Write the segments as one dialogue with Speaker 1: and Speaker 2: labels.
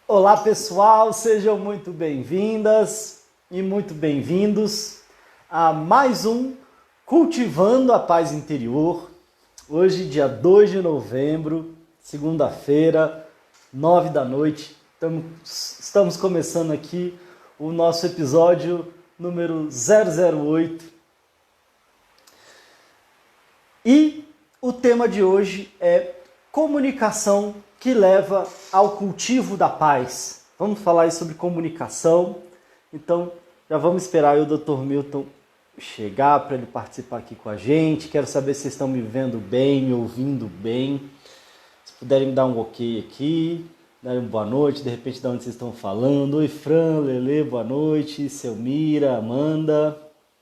Speaker 1: Olá pessoal, sejam muito bem-vindas e muito bem-vindos a mais um Cultivando a Paz Interior. Hoje, dia 2 de novembro, segunda-feira, 9 da noite. Estamos começando aqui o nosso episódio número 008. E o tema de hoje é comunicação que leva ao cultivo da paz. Vamos falar aí sobre comunicação. Então, já vamos esperar aí o Dr. Milton chegar para ele participar aqui com a gente. Quero saber se vocês estão me vendo bem, me ouvindo bem. Se puderem me dar um ok aqui, darem uma boa noite, de repente de onde vocês estão falando. Oi, Fran, Lele, boa noite. Selmira, Amanda,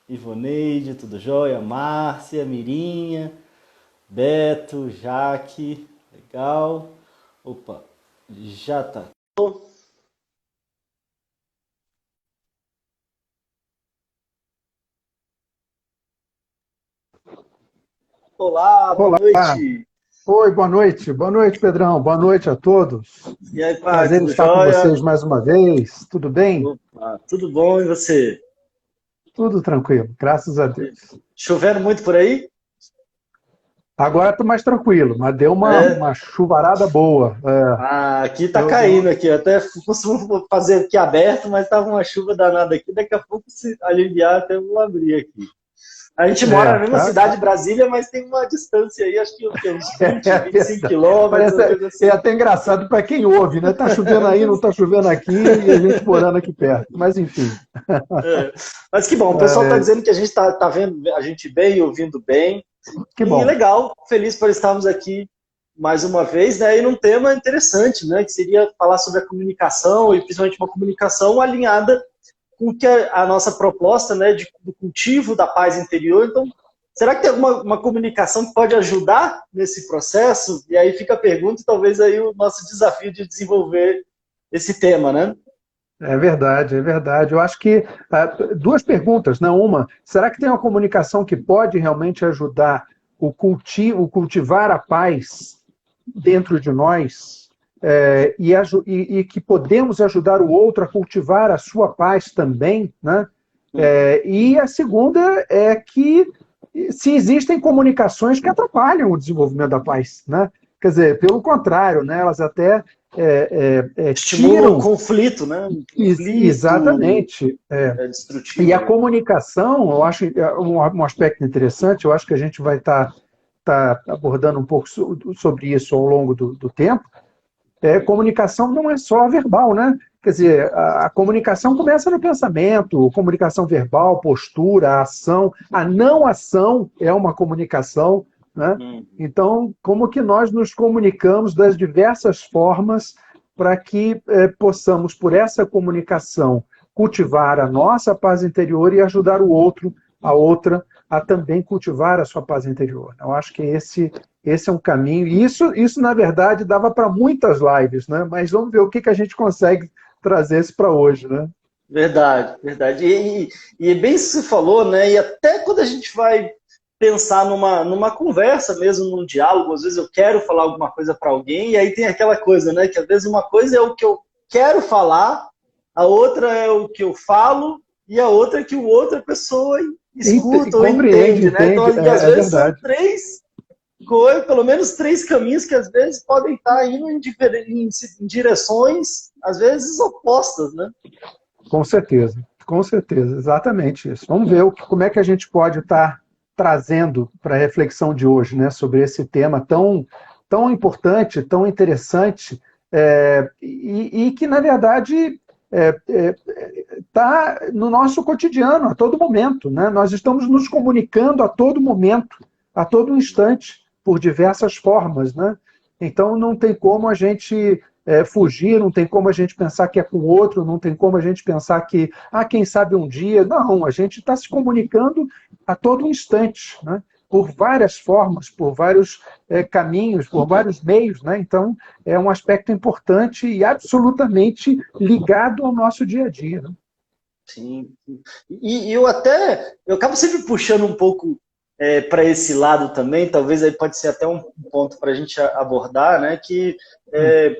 Speaker 1: Ivoneide, tudo jóia? Márcia, Mirinha, Beto, Jaque, legal. Opa, já tá. Olá, boa
Speaker 2: Olá,
Speaker 1: noite.
Speaker 2: oi, boa noite, Pedrão, boa noite a todos.
Speaker 1: E aí, pai,
Speaker 2: Prazer em
Speaker 1: tudo
Speaker 2: estar com
Speaker 1: jóia?
Speaker 2: vocês mais uma vez, tudo bem?
Speaker 1: Opa, tudo bom e você?
Speaker 2: Tudo tranquilo, graças a Deus.
Speaker 1: Chovendo muito por aí?
Speaker 2: Agora estou mais tranquilo, mas deu
Speaker 1: É.
Speaker 2: uma chuvarada boa.
Speaker 1: Ah, aqui tá
Speaker 2: Deu.
Speaker 1: caindo aqui. Eu até costumo fazer aqui aberto, mas tava uma chuva danada aqui. Daqui a pouco, se aliviar, até eu vou abrir aqui. A gente mora na mesma
Speaker 2: Tá.
Speaker 1: cidade de Brasília, mas tem uma distância aí, acho que uns 20, 25 quilômetros,
Speaker 2: Parece,
Speaker 1: uma coisa
Speaker 2: é
Speaker 1: assim.
Speaker 2: até engraçado para quem ouve, né? Tá chovendo aí, não tá chovendo aqui, e a gente morando aqui perto. Mas enfim,
Speaker 1: É. Mas que bom, o pessoal está
Speaker 2: é,
Speaker 1: dizendo que a gente tá vendo a gente bem, ouvindo bem.
Speaker 2: que
Speaker 1: E
Speaker 2: bom.
Speaker 1: legal, feliz por estarmos aqui mais uma vez, né? E num tema interessante, né? Que seria falar sobre a comunicação e principalmente uma comunicação alinhada com que a nossa proposta, né? Do cultivo da paz interior. Então, será que tem alguma uma comunicação que pode ajudar nesse processo? E aí fica a pergunta e talvez aí o nosso desafio de desenvolver esse tema, né?
Speaker 2: É verdade, é verdade. Eu acho que duas perguntas, não uma. Será que tem uma comunicação que pode realmente ajudar cultivar a paz dentro de nós e que podemos ajudar o outro a cultivar a sua paz também, né? E a segunda é que se existem comunicações que atrapalham o desenvolvimento da paz, né? Quer dizer, pelo contrário, né? Elas até
Speaker 1: Estimula o
Speaker 2: tiram.
Speaker 1: conflito, né? O conflito
Speaker 2: Exatamente.
Speaker 1: é
Speaker 2: E
Speaker 1: destrutivo,
Speaker 2: a
Speaker 1: né?
Speaker 2: comunicação, eu acho um aspecto interessante, eu acho que a gente vai estar abordando um pouco sobre isso ao longo do tempo. Comunicação não é só verbal, né? Quer dizer, a comunicação começa no pensamento, comunicação verbal, postura, ação. A não ação é uma comunicação, né?
Speaker 1: Hum.
Speaker 2: Então, como que nós nos comunicamos das diversas formas para que possamos, por essa comunicação, cultivar a nossa paz interior e ajudar o outro, a outra, a também cultivar a sua paz interior. Eu acho que esse é um caminho. E isso na verdade, dava para muitas lives, né? Mas vamos ver o que a gente consegue trazer isso para hoje, né?
Speaker 1: Verdade, verdade. E é bem isso que você falou, né? E até quando a gente vai pensar numa conversa mesmo, num diálogo, às vezes eu quero falar alguma coisa para alguém, e aí tem aquela coisa, né? Que às vezes uma coisa é o que eu quero falar, a outra é o que eu falo, e a outra é que o outra pessoa escuta ou
Speaker 2: Compreende,
Speaker 1: entende, né? Então,
Speaker 2: entende,
Speaker 1: e às
Speaker 2: é
Speaker 1: vezes são
Speaker 2: verdade.
Speaker 1: três coisas, pelo menos três caminhos que às vezes podem estar indo em direções, às vezes opostas, né?
Speaker 2: Com certeza, exatamente isso. Vamos ver como é que a gente pode estar trazendo para a reflexão de hoje, né, sobre esse tema tão importante, tão interessante, e que, na verdade, está no nosso cotidiano, a todo momento. Né? Nós estamos nos comunicando a todo momento, a todo instante, por diversas formas. Né? Então, não tem como a gente fugir, não tem como a gente pensar que é com o outro, não tem como a gente pensar que, quem sabe um dia. Não, a gente está se comunicando a todo instante, né? Por várias formas, por vários caminhos, por vários meios. Né? Então, é um aspecto importante e absolutamente ligado ao nosso dia a dia. Né?
Speaker 1: Sim. E eu acabo sempre puxando um pouco para esse lado também, talvez aí pode ser até um ponto para a gente abordar, né? Que é,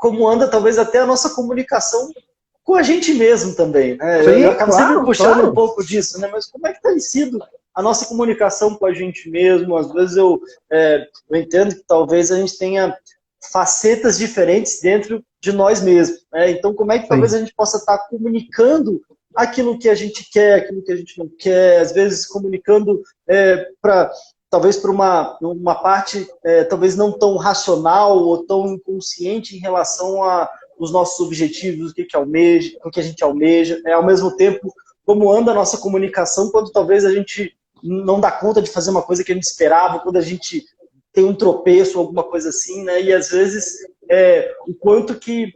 Speaker 1: como anda talvez até a nossa comunicação com a gente mesmo também, né?
Speaker 2: Sim,
Speaker 1: eu acabo sempre puxando
Speaker 2: claro.
Speaker 1: um pouco disso, né? Mas como é que tem sido a nossa comunicação com a gente mesmo? Às vezes eu entendo que talvez a gente tenha facetas diferentes dentro de nós mesmos, né? Então, como é que talvez
Speaker 2: Sim.
Speaker 1: a gente possa estar comunicando aquilo que a gente quer, aquilo que a gente não quer, às vezes comunicando talvez para uma parte talvez não tão racional ou tão inconsciente em relação os nossos objetivos, o que a gente almeja, ao mesmo tempo, como anda a nossa comunicação quando talvez a gente não dá conta de fazer uma coisa que a gente esperava, quando a gente tem um tropeço, alguma coisa assim, né? E às vezes o quanto que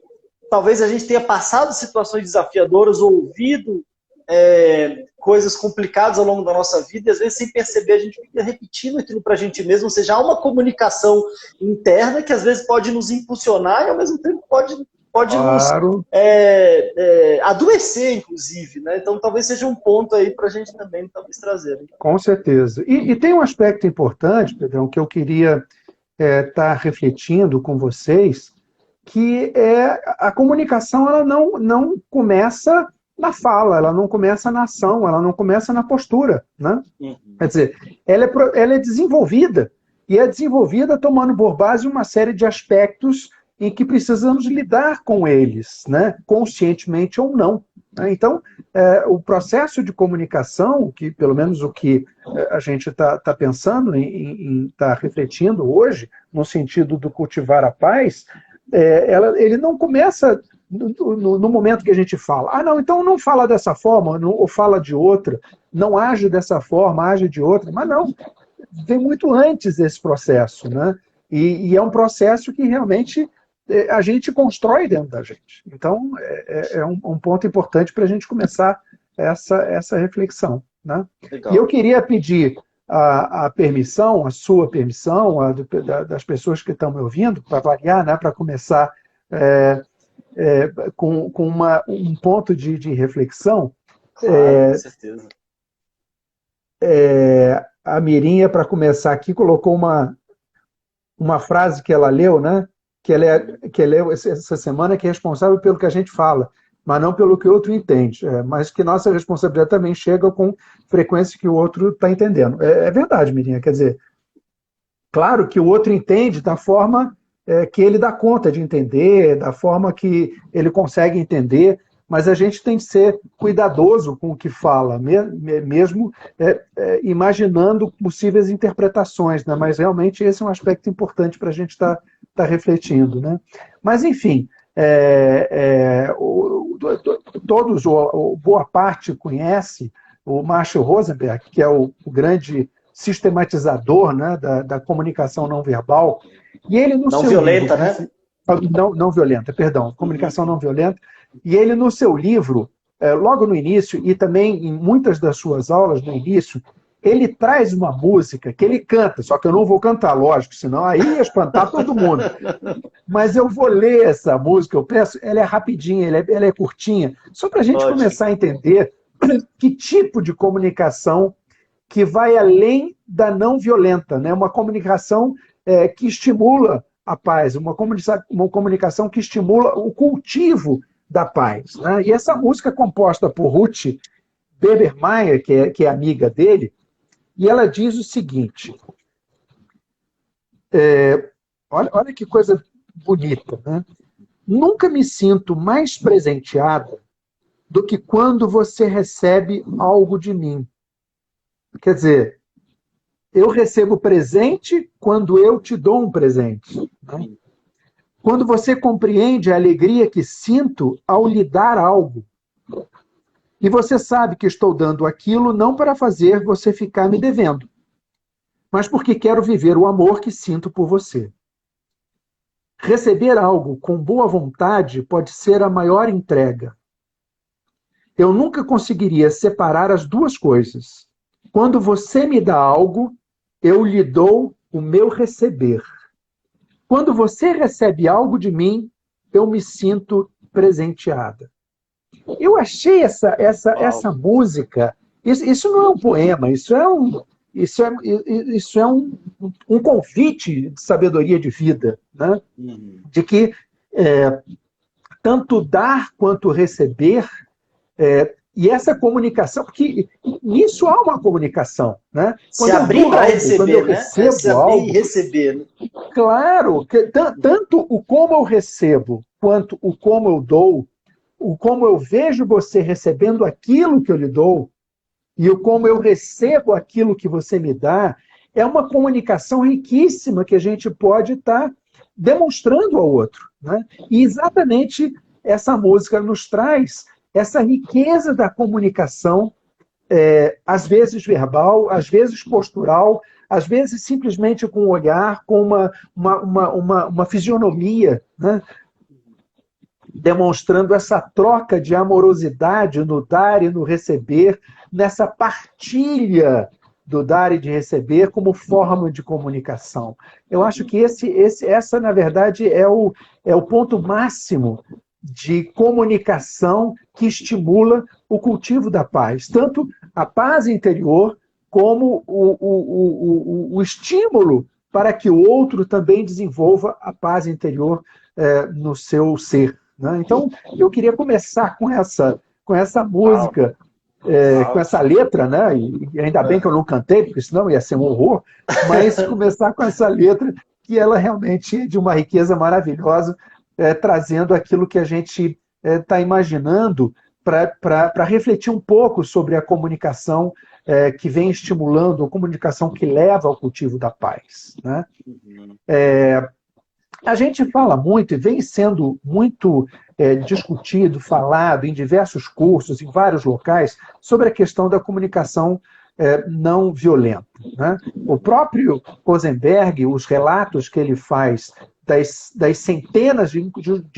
Speaker 1: talvez a gente tenha passado situações desafiadoras, ouvido coisas complicadas ao longo da nossa vida, e às vezes sem perceber a gente fica repetindo aquilo para a gente mesmo, ou seja, há uma comunicação interna que às vezes pode nos impulsionar e ao mesmo tempo pode
Speaker 2: Claro.
Speaker 1: nos adoecer, inclusive, né? Então talvez seja um ponto aí para a gente também talvez trazer.
Speaker 2: Com certeza. E tem um aspecto importante, Pedrão, que eu queria estar refletindo com vocês, que a comunicação ela não começa na fala, ela não começa na ação, ela não começa na postura, né? Quer dizer, ela é desenvolvida, e é desenvolvida tomando por base uma série de aspectos em que precisamos lidar com eles, né? Conscientemente ou não. Então, o processo de comunicação, que pelo menos o que a gente está pensando em estar refletindo hoje, no sentido do cultivar a paz, ele não começa no momento que a gente fala. Não, então não fala dessa forma, ou fala de outra, não age dessa forma, age de outra, mas não, vem muito antes esse processo, né? E é um processo que realmente a gente constrói dentro da gente. Então, é um ponto importante para a gente começar essa reflexão, né? Legal. E eu queria pedir a permissão, a sua permissão, das pessoas que estão me ouvindo, para variar, né, para começar com um ponto de reflexão.
Speaker 1: Claro, com certeza.
Speaker 2: A Mirinha, para começar aqui, colocou uma frase que ela leu, né? Que ela leu essa semana, que é responsável pelo que a gente fala, mas não pelo que o outro entende. Mas que nossa responsabilidade também chega com frequência que o outro está entendendo. É verdade, Mirinha. Quer dizer, claro que o outro entende da forma que ele dá conta de entender, da forma que ele consegue entender, mas a gente tem que ser cuidadoso com o que fala, mesmo imaginando possíveis interpretações, né? Mas realmente esse é um aspecto importante para a gente estar refletindo, né? Mas, enfim, todos, ou boa parte, conhece o Marshall Rosenberg, que é o grande sistematizador, né, da comunicação não verbal, e ele no
Speaker 1: não
Speaker 2: seu
Speaker 1: violenta,
Speaker 2: livro,
Speaker 1: né?
Speaker 2: Não violenta, perdão, comunicação não violenta, e ele no seu livro, logo no início, e também em muitas das suas aulas no início, ele traz uma música que ele canta, só que eu não vou cantar, lógico, senão aí ia espantar todo mundo. Mas eu vou ler essa música, eu peço, ela é rapidinha, ela é curtinha, só para a gente começar a entender que tipo de comunicação que vai além da não violenta, né? Uma comunicação que estimula a paz, uma comunicação que estimula o cultivo da paz, né? E essa música é composta por Ruth Bebermeier, que é amiga dele, e ela diz o seguinte, olha que coisa bonita, né? Nunca me sinto mais presenteada do que quando você recebe algo de mim. Quer dizer, eu recebo presente quando eu te dou um presente, né? Quando você compreende a alegria que sinto ao lhe dar algo. E você sabe que estou dando aquilo não para fazer você ficar me devendo, mas porque quero viver o amor que sinto por você. Receber algo com boa vontade pode ser a maior entrega. Eu nunca conseguiria separar as duas coisas. Quando você me dá algo, eu lhe dou o meu receber. Quando você recebe algo de mim, eu me sinto presenteada. Eu achei essa música, isso não é um poema, isso é um convite de sabedoria de vida, né? De que tanto dar quanto receber, e essa comunicação, porque nisso há uma comunicação, né?
Speaker 1: Se abrir para receber,
Speaker 2: quando eu
Speaker 1: né?
Speaker 2: recebo
Speaker 1: Se abrir
Speaker 2: algo,
Speaker 1: e receber. Né?
Speaker 2: claro, tanto o como eu recebo quanto o como eu dou, o como eu vejo você recebendo aquilo que eu lhe dou e o como eu recebo aquilo que você me dá, é uma comunicação riquíssima que a gente pode estar demonstrando ao outro, né? E exatamente essa música nos traz essa riqueza da comunicação, às vezes verbal, às vezes postural, às vezes simplesmente com um olhar, com uma fisionomia, né? Demonstrando essa troca de amorosidade no dar e no receber, nessa partilha do dar e de receber como forma de comunicação. Eu acho que essa, na verdade, é o ponto máximo de comunicação que estimula o cultivo da paz. Tanto a paz interior como o estímulo para que o outro também desenvolva a paz interior no seu ser. Né? Então, eu queria começar com essa música, com essa letra, né? E ainda bem que eu não cantei, porque senão ia ser um horror, mas começar com essa letra, que ela realmente é de uma riqueza maravilhosa, trazendo aquilo que a gente está imaginando para refletir um pouco sobre a comunicação que vem estimulando, a comunicação que leva ao cultivo da paz. Né? A gente fala muito e vem sendo muito discutido, falado em diversos cursos, em vários locais, sobre a questão da comunicação não violenta. Né? O próprio Rosenberg, os relatos que ele faz das centenas de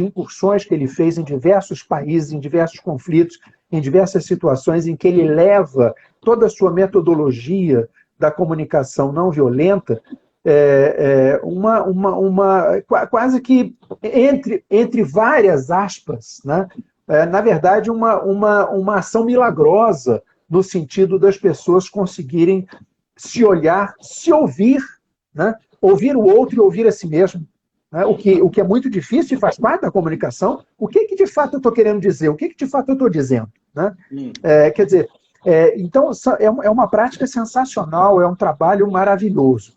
Speaker 2: incursões que ele fez em diversos países, em diversos conflitos, em diversas situações em que ele leva toda a sua metodologia da comunicação não violenta, quase que entre várias aspas, né? Na verdade, uma ação milagrosa no sentido das pessoas conseguirem se olhar, se ouvir, né? Ouvir o outro e ouvir a si mesmo. Né? O que é muito difícil e faz parte da comunicação. O que de fato eu estou querendo dizer? O que de fato eu estou dizendo? Né? Quer dizer, então é uma prática sensacional, é um trabalho maravilhoso.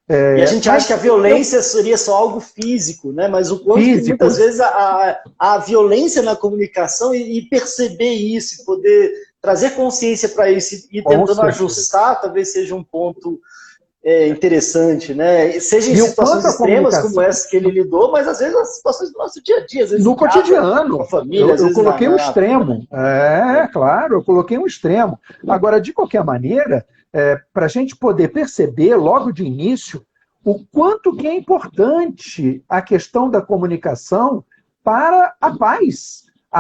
Speaker 1: E a gente acha que a violência seria só algo físico, né? Mas o quanto que muitas vezes a violência na comunicação e perceber isso, poder trazer consciência para isso e tentando ajustar, talvez seja um ponto interessante, né? Seja em situações extremas como essa que ele lidou, mas às vezes as situações do nosso dia a dia, às vezes
Speaker 2: no cotidiano,
Speaker 1: com a família,
Speaker 2: eu coloquei um extremo. Claro, eu coloquei um extremo. Agora, de qualquer maneira, para a gente poder perceber logo de início o quanto que é importante a questão da comunicação para a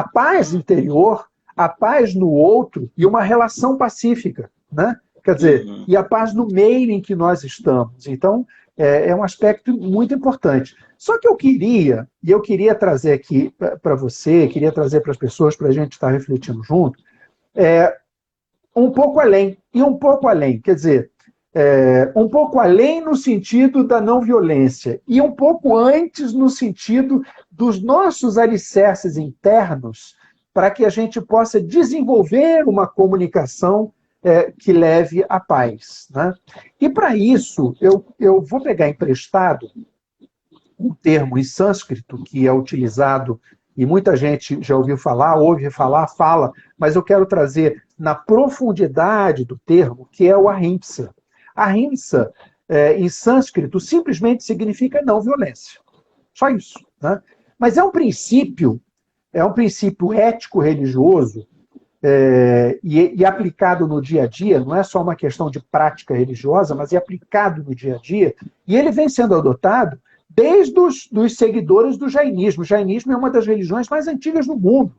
Speaker 2: paz interior, a paz no outro e uma relação pacífica, né? Quer dizer, e a paz no meio em que nós estamos. Então, é um aspecto muito importante. Só que eu queria trazer aqui para você, queria trazer para as pessoas, para a gente estar refletindo junto, um pouco além. E um pouco além, quer dizer, um pouco além no sentido da não violência e um pouco antes no sentido dos nossos alicerces internos para que a gente possa desenvolver uma comunicação que leve à paz. Né? E para isso, eu vou pegar emprestado um termo em sânscrito que é utilizado, e muita gente já ouviu falar, ouve falar, fala, mas eu quero trazer na profundidade do termo, que é o ahimsa. Ahimsa, em sânscrito, simplesmente significa não violência. Só isso. Né? Mas é um princípio ético-religioso, e aplicado no dia a dia, não é só uma questão de prática religiosa, mas é aplicado no dia a dia, e ele vem sendo adotado desde dos seguidores do jainismo. O jainismo é uma das religiões mais antigas do mundo,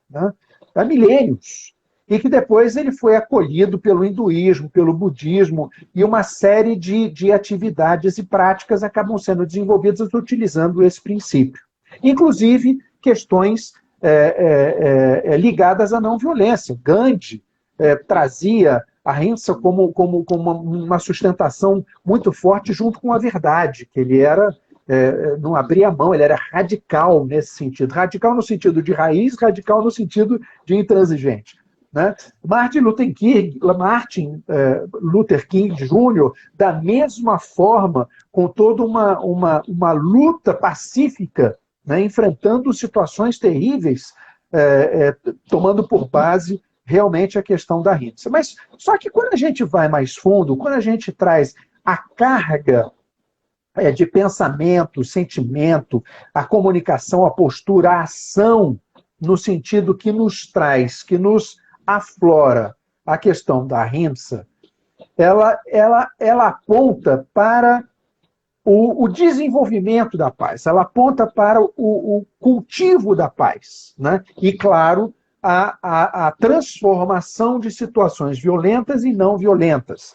Speaker 2: né? Há milênios, e que depois ele foi acolhido pelo hinduísmo, pelo budismo, e uma série de atividades e práticas acabam sendo desenvolvidas utilizando esse princípio. Inclusive, questões ligadas à não violência. Gandhi trazia a ahimsa como uma sustentação muito forte junto com a verdade, que ele era não abria mão, ele era radical nesse sentido. Radical no sentido de raiz, radical no sentido de intransigente. Né? Martin Luther King Jr., da mesma forma, com toda uma luta pacífica, né, enfrentando situações terríveis, tomando por base realmente a questão da rinça. Mas só que quando a gente vai mais fundo, quando a gente traz a carga de pensamento, sentimento, a comunicação, a postura, a ação, no sentido que nos traz, que nos aflora a questão da rinça, ela aponta para o desenvolvimento da paz, ela aponta para o cultivo da paz, né? E, claro, a transformação de situações violentas e não violentas.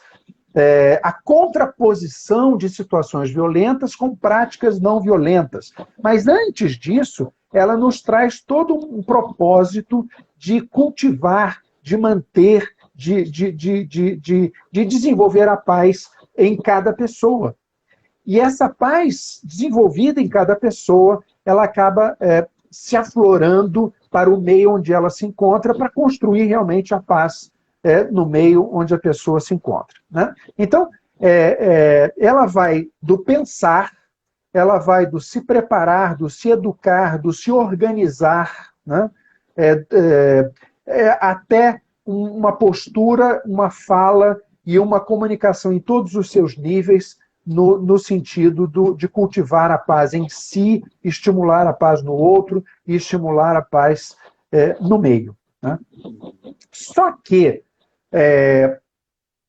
Speaker 2: A contraposição de situações violentas com práticas não violentas. Mas, antes disso, ela nos traz todo um propósito de cultivar, de manter, de desenvolver a paz em cada pessoa. E essa paz desenvolvida em cada pessoa, ela acaba se aflorando para o meio onde ela se encontra, para construir realmente a paz no meio onde a pessoa se encontra. Né? Então, ela vai do pensar, ela vai do se preparar, do se educar, do se organizar, né? Até uma postura, uma fala e uma comunicação em todos os seus níveis, no sentido de cultivar a paz em si, estimular a paz no outro e estimular a paz no meio. Né? Só que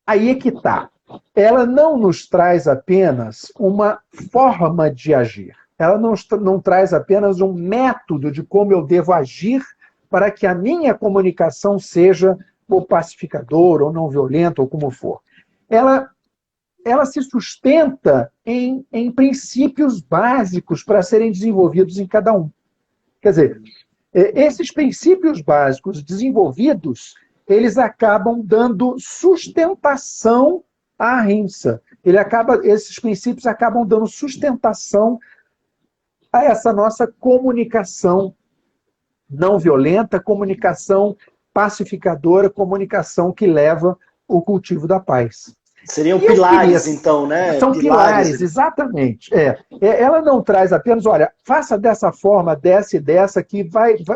Speaker 2: aí é que está. Ela não nos traz apenas uma forma de agir. Ela não traz apenas um método de como eu devo agir para que a minha comunicação seja ou pacificadora, ou não violenta, ou como for. Ela se sustenta em princípios básicos para serem desenvolvidos em cada um. Quer dizer, esses princípios básicos desenvolvidos, eles acabam dando sustentação à rinça. Esses princípios acabam dando sustentação a essa nossa comunicação não violenta, comunicação pacificadora, comunicação que leva o cultivo da paz.
Speaker 1: Seriam pilares, então, né?
Speaker 2: São pilares, exatamente. Ela não traz apenas, olha, faça dessa forma, dessa e dessa, que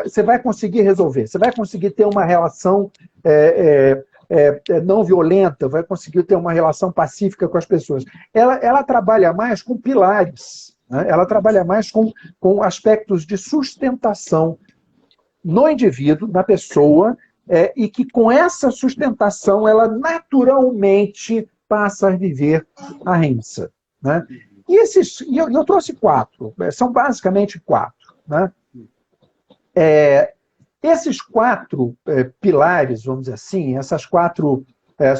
Speaker 2: você vai conseguir resolver. Você vai conseguir ter uma relação não violenta, vai conseguir ter uma relação pacífica com as pessoas. Ela trabalha mais com pilares, né? Ela trabalha mais com aspectos de sustentação no indivíduo, na pessoa, e que com essa sustentação ela naturalmente passa a viver a rinça. Né? E eu trouxe 4, são basicamente 4. Né? Esses 4 pilares, vamos dizer assim, essas 4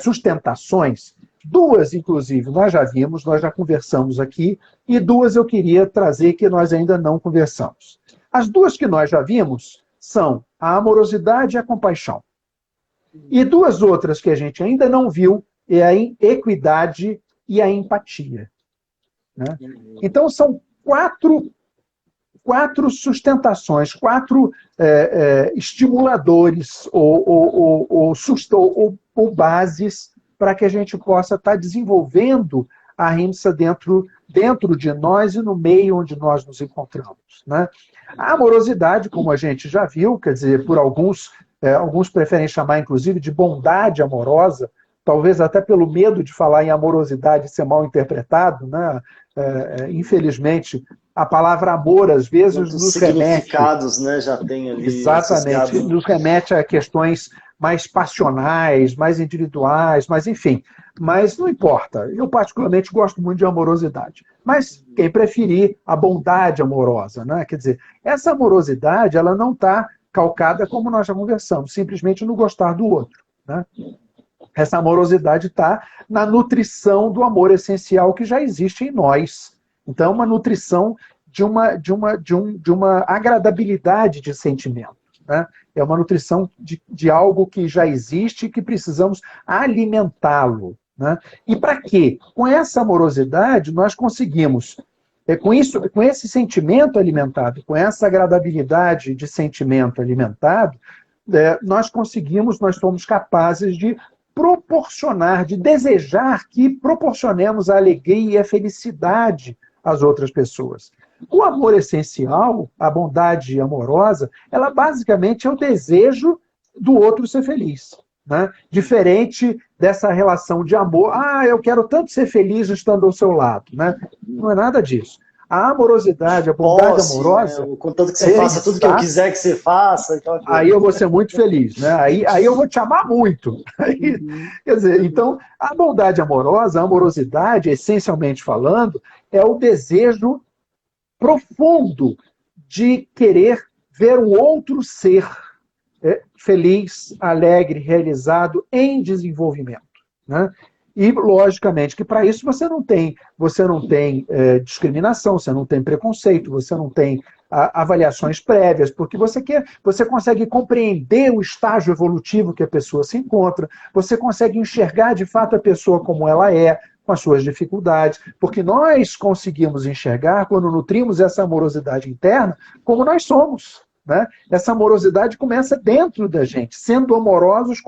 Speaker 2: sustentações, 2, inclusive, nós já vimos, nós já conversamos aqui, e 2 eu queria trazer que nós ainda não conversamos. As 2 que nós já vimos são a amorosidade e a compaixão. E 2 outras que a gente ainda não viu é a equidade e a empatia. Né? Então, são 4 sustentações, 4 estimuladores ou bases para que a gente possa estar desenvolvendo a rinça dentro de nós e no meio onde nós nos encontramos. Né? A amorosidade, como a gente já viu, quer dizer, por alguns preferem chamar, inclusive, de bondade amorosa, talvez até pelo medo de falar em amorosidade ser mal interpretado, né? Infelizmente, a palavra amor, às vezes, nos remete...
Speaker 1: significados, né, já tem ali...
Speaker 2: Exatamente, nos remete a questões mais passionais, mais individuais, mas enfim. Mas não importa. Eu, particularmente, gosto muito de amorosidade. Mas quem preferir a bondade amorosa, né? Quer dizer, essa amorosidade, ela não está calcada, como nós já conversamos, simplesmente no gostar do outro. Né? Essa amorosidade está na nutrição do amor essencial que já existe em nós. Então, uma nutrição de uma agradabilidade de sentimento. Né? É uma nutrição de algo que já existe e que precisamos alimentá-lo. Né? E para quê? Com essa amorosidade, nós conseguimos com isso, com esse sentimento alimentado, com essa agradabilidade de sentimento alimentado, nós somos capazes de proporcionar, de desejar que proporcionemos a alegria e a felicidade às outras pessoas. O amor essencial, a bondade amorosa, ela basicamente é o desejo do outro ser feliz. Né? Diferente dessa relação de amor, eu quero tanto ser feliz estando ao seu lado. Né? Não é nada disso. A amorosidade, a bondade amorosa...
Speaker 1: Né? Contanto que você faça tudo que eu quiser que você faça.
Speaker 2: Aí eu vou ser muito feliz. Né? Aí eu vou te amar muito. Quer dizer, então, a bondade amorosa, a amorosidade, essencialmente falando, é o desejo profundo de querer ver o outro ser feliz, alegre, realizado, em desenvolvimento. Né? E, logicamente, que para isso você não tem discriminação, você não tem preconceito, você não tem avaliações prévias, porque você consegue compreender o estágio evolutivo que a pessoa se encontra, você consegue enxergar de fato a pessoa como ela é, com as suas dificuldades, porque nós conseguimos enxergar, quando nutrimos essa amorosidade interna, como nós somos. Né? Essa amorosidade começa dentro da gente, sendo amorosos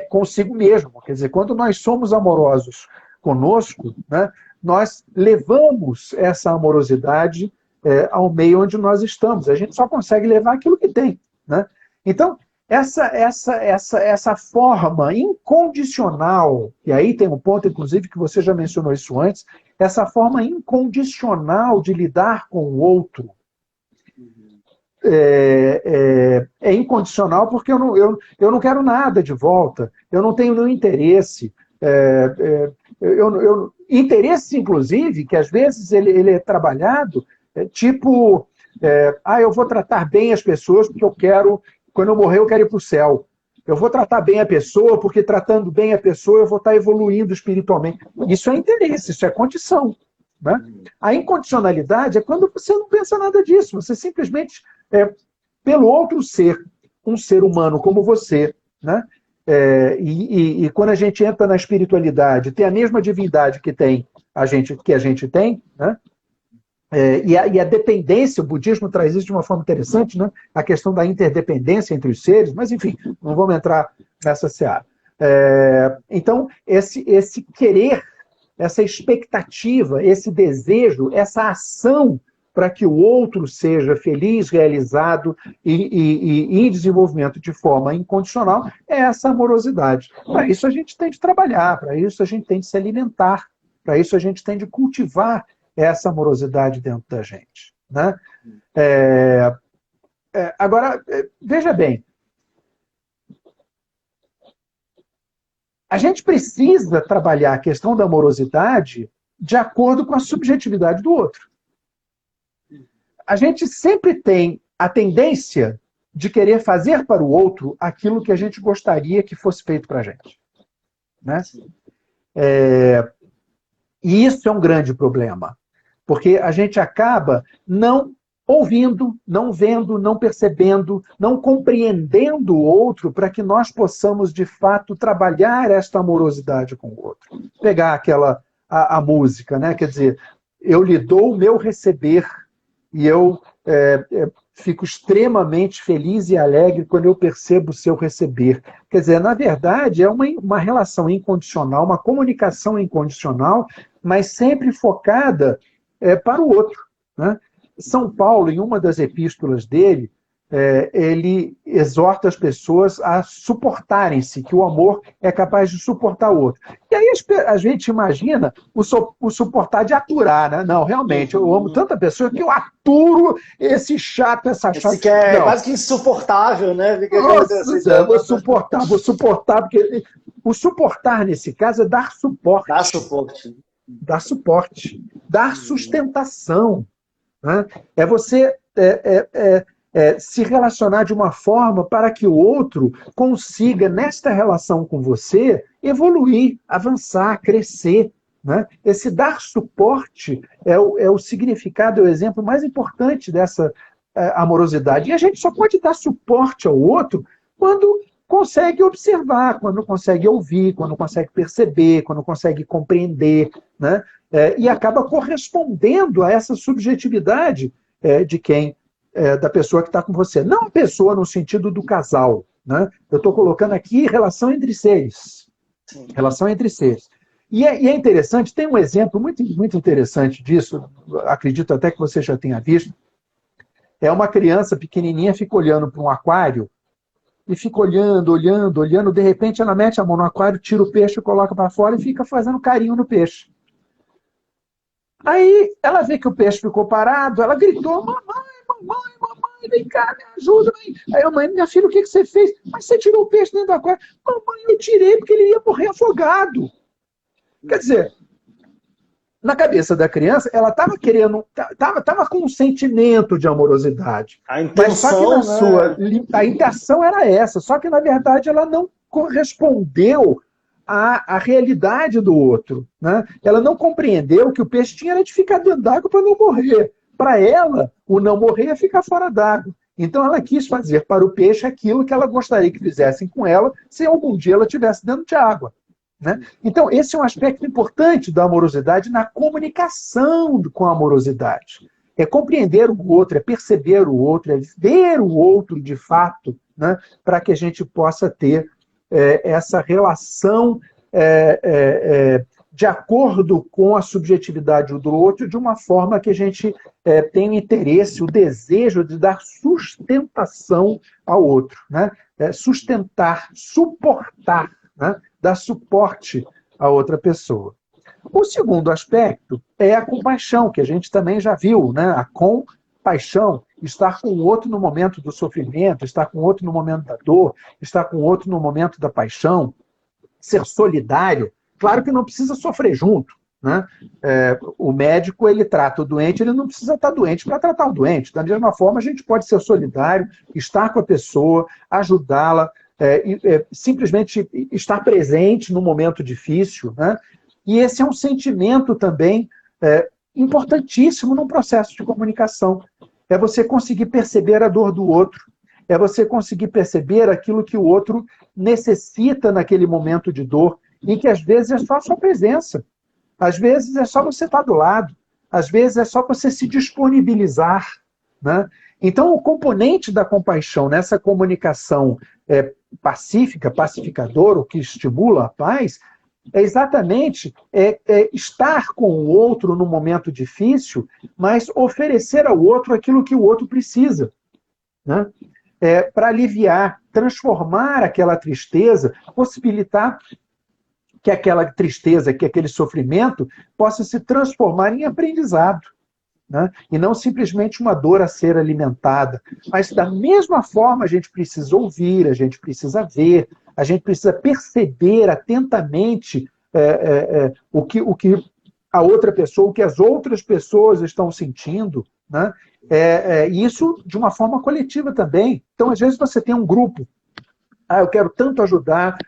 Speaker 2: consigo mesmo. Quer dizer, quando nós somos amorosos conosco, né, nós levamos essa amorosidade ao meio onde nós estamos. A gente só consegue levar aquilo que tem. Né? Então, essa forma incondicional, e aí tem um ponto, inclusive, que você já mencionou isso antes, essa forma incondicional de lidar com o outro, é incondicional porque eu não quero nada de volta, eu não tenho nenhum interesse. Interesse, inclusive, que às vezes ele é trabalhado, eu vou tratar bem as pessoas porque eu quero, quando eu morrer, eu quero ir para o céu. Eu vou tratar bem a pessoa porque tratando bem a pessoa eu vou estar evoluindo espiritualmente. Isso é interesse, isso é condição. Né? A incondicionalidade é quando você não pensa nada disso, você simplesmente, pelo outro ser, um ser humano como você, né? E quando a gente entra na espiritualidade, tem a mesma divindade que a gente tem, né? E a dependência, o budismo traz isso de uma forma interessante, né? A questão da interdependência entre os seres, mas enfim, não vamos entrar nessa seara. Então, esse querer, essa expectativa, esse desejo, essa ação para que o outro seja feliz, realizado e em desenvolvimento de forma incondicional, é essa amorosidade. Para isso a gente tem de trabalhar, para isso a gente tem de se alimentar, para isso a gente tem de cultivar essa amorosidade dentro da gente. Né? Agora, veja bem, a gente precisa trabalhar a questão da amorosidade de acordo com a subjetividade do outro. A gente sempre tem a tendência de querer fazer para o outro aquilo que a gente gostaria que fosse feito para a gente. Né? E isso é um grande problema, porque a gente acaba não ouvindo, não vendo, não percebendo, não compreendendo o outro para que nós possamos, de fato, trabalhar esta amorosidade com o outro. Pegar a música, né? Quer dizer, eu lhe dou o meu receber e eu fico extremamente feliz e alegre quando eu percebo o seu receber. Quer dizer, na verdade, é uma relação incondicional, uma comunicação incondicional, mas sempre focada para o outro. Né? São Paulo, em uma das epístolas dele, ele exorta as pessoas a suportarem-se, que o amor é capaz de suportar o outro. E aí a gente imagina o suportar de aturar, né? Não, realmente, eu amo tanta pessoa que eu aturo esse chato, essa chata.
Speaker 1: Esse que é quase que insuportável, né?
Speaker 2: Nossa, vou suportar, porque o suportar, nesse caso, é dar suporte.
Speaker 1: Dar suporte.
Speaker 2: Dar suporte. Dar sustentação. Né? É você se relacionar de uma forma para que o outro consiga, nesta relação com você, evoluir, avançar, crescer. Né? Esse dar suporte é o significado, é o exemplo mais importante dessa amorosidade. E a gente só pode dar suporte ao outro quando consegue observar, quando consegue ouvir, quando consegue perceber, quando consegue compreender. Né? e acaba correspondendo a essa subjetividade da pessoa que está com você. Não a pessoa no sentido do casal, né? Eu estou colocando aqui relação entre seres.
Speaker 1: Sim.
Speaker 2: Relação entre seres. E é interessante, tem um exemplo muito, muito interessante disso, acredito até que você já tenha visto. É uma criança pequenininha, fica olhando para um aquário, e fica olhando, olhando, olhando, de repente ela mete a mão no aquário, tira o peixe, coloca para fora e fica fazendo carinho no peixe. Aí ela vê que o peixe ficou parado, ela gritou, mamãe, vem cá, me ajuda. Aí a mãe, minha filha, o que você fez? Mas você tirou o peixe dentro do aquário. Mamãe, eu tirei porque ele ia morrer afogado. Quer dizer, na cabeça da criança, ela estava querendo, estava com um sentimento de amorosidade.
Speaker 1: A intenção,
Speaker 2: mas só que a intenção era essa, só que na verdade ela não correspondeu à realidade do outro, né? Ela não compreendeu que o peixe tinha de ficar dentro d'água para não morrer. Para ela, o não morrer é ficar fora d'água. Então ela quis fazer para o peixe aquilo que ela gostaria que fizessem com ela se algum dia ela estivesse dentro de água. Né? Então, esse é um aspecto importante da amorosidade na comunicação com a amorosidade. É compreender o outro, é perceber o outro, é ver o outro de fato, né? Para que a gente possa ter essa relação de acordo com a subjetividade do outro, de uma forma que a gente tenha o interesse, o desejo de dar sustentação ao outro. Né? Sustentar, suportar, né? Dar suporte a outra pessoa. O segundo aspecto é a compaixão, que a gente também já viu, né? A compaixão, estar com o outro no momento do sofrimento, estar com o outro no momento da dor, estar com o outro no momento da paixão, ser solidário. Claro que não precisa sofrer junto, né? O médico, ele trata o doente, ele não precisa estar doente para tratar o doente. Da mesma forma, a gente pode ser solidário, estar com a pessoa, ajudá-la, simplesmente estar presente no momento difícil, né? E esse é um sentimento também importantíssimo num processo de comunicação. É você conseguir perceber a dor do outro, é você conseguir perceber aquilo que o outro necessita naquele momento de dor, e que às vezes é só a sua presença, às vezes é só você estar do lado, às vezes é só você se disponibilizar, né? Então, o componente da compaixão nessa comunicação pacífica, pacificadora, o que estimula a paz, é exatamente estar com o outro no momento difícil, mas oferecer ao outro aquilo que o outro precisa, né? Para aliviar, transformar aquela tristeza, possibilitar que aquela tristeza, que aquele sofrimento possa se transformar em aprendizado. Né? E não simplesmente uma dor a ser alimentada. Mas, da mesma forma, a gente precisa ouvir, a gente precisa ver, a gente precisa perceber atentamente o que a outra pessoa, o que as outras pessoas estão sentindo, né? E isso de uma forma coletiva também. Então, às vezes, você tem um grupo. Eu quero tanto ajudar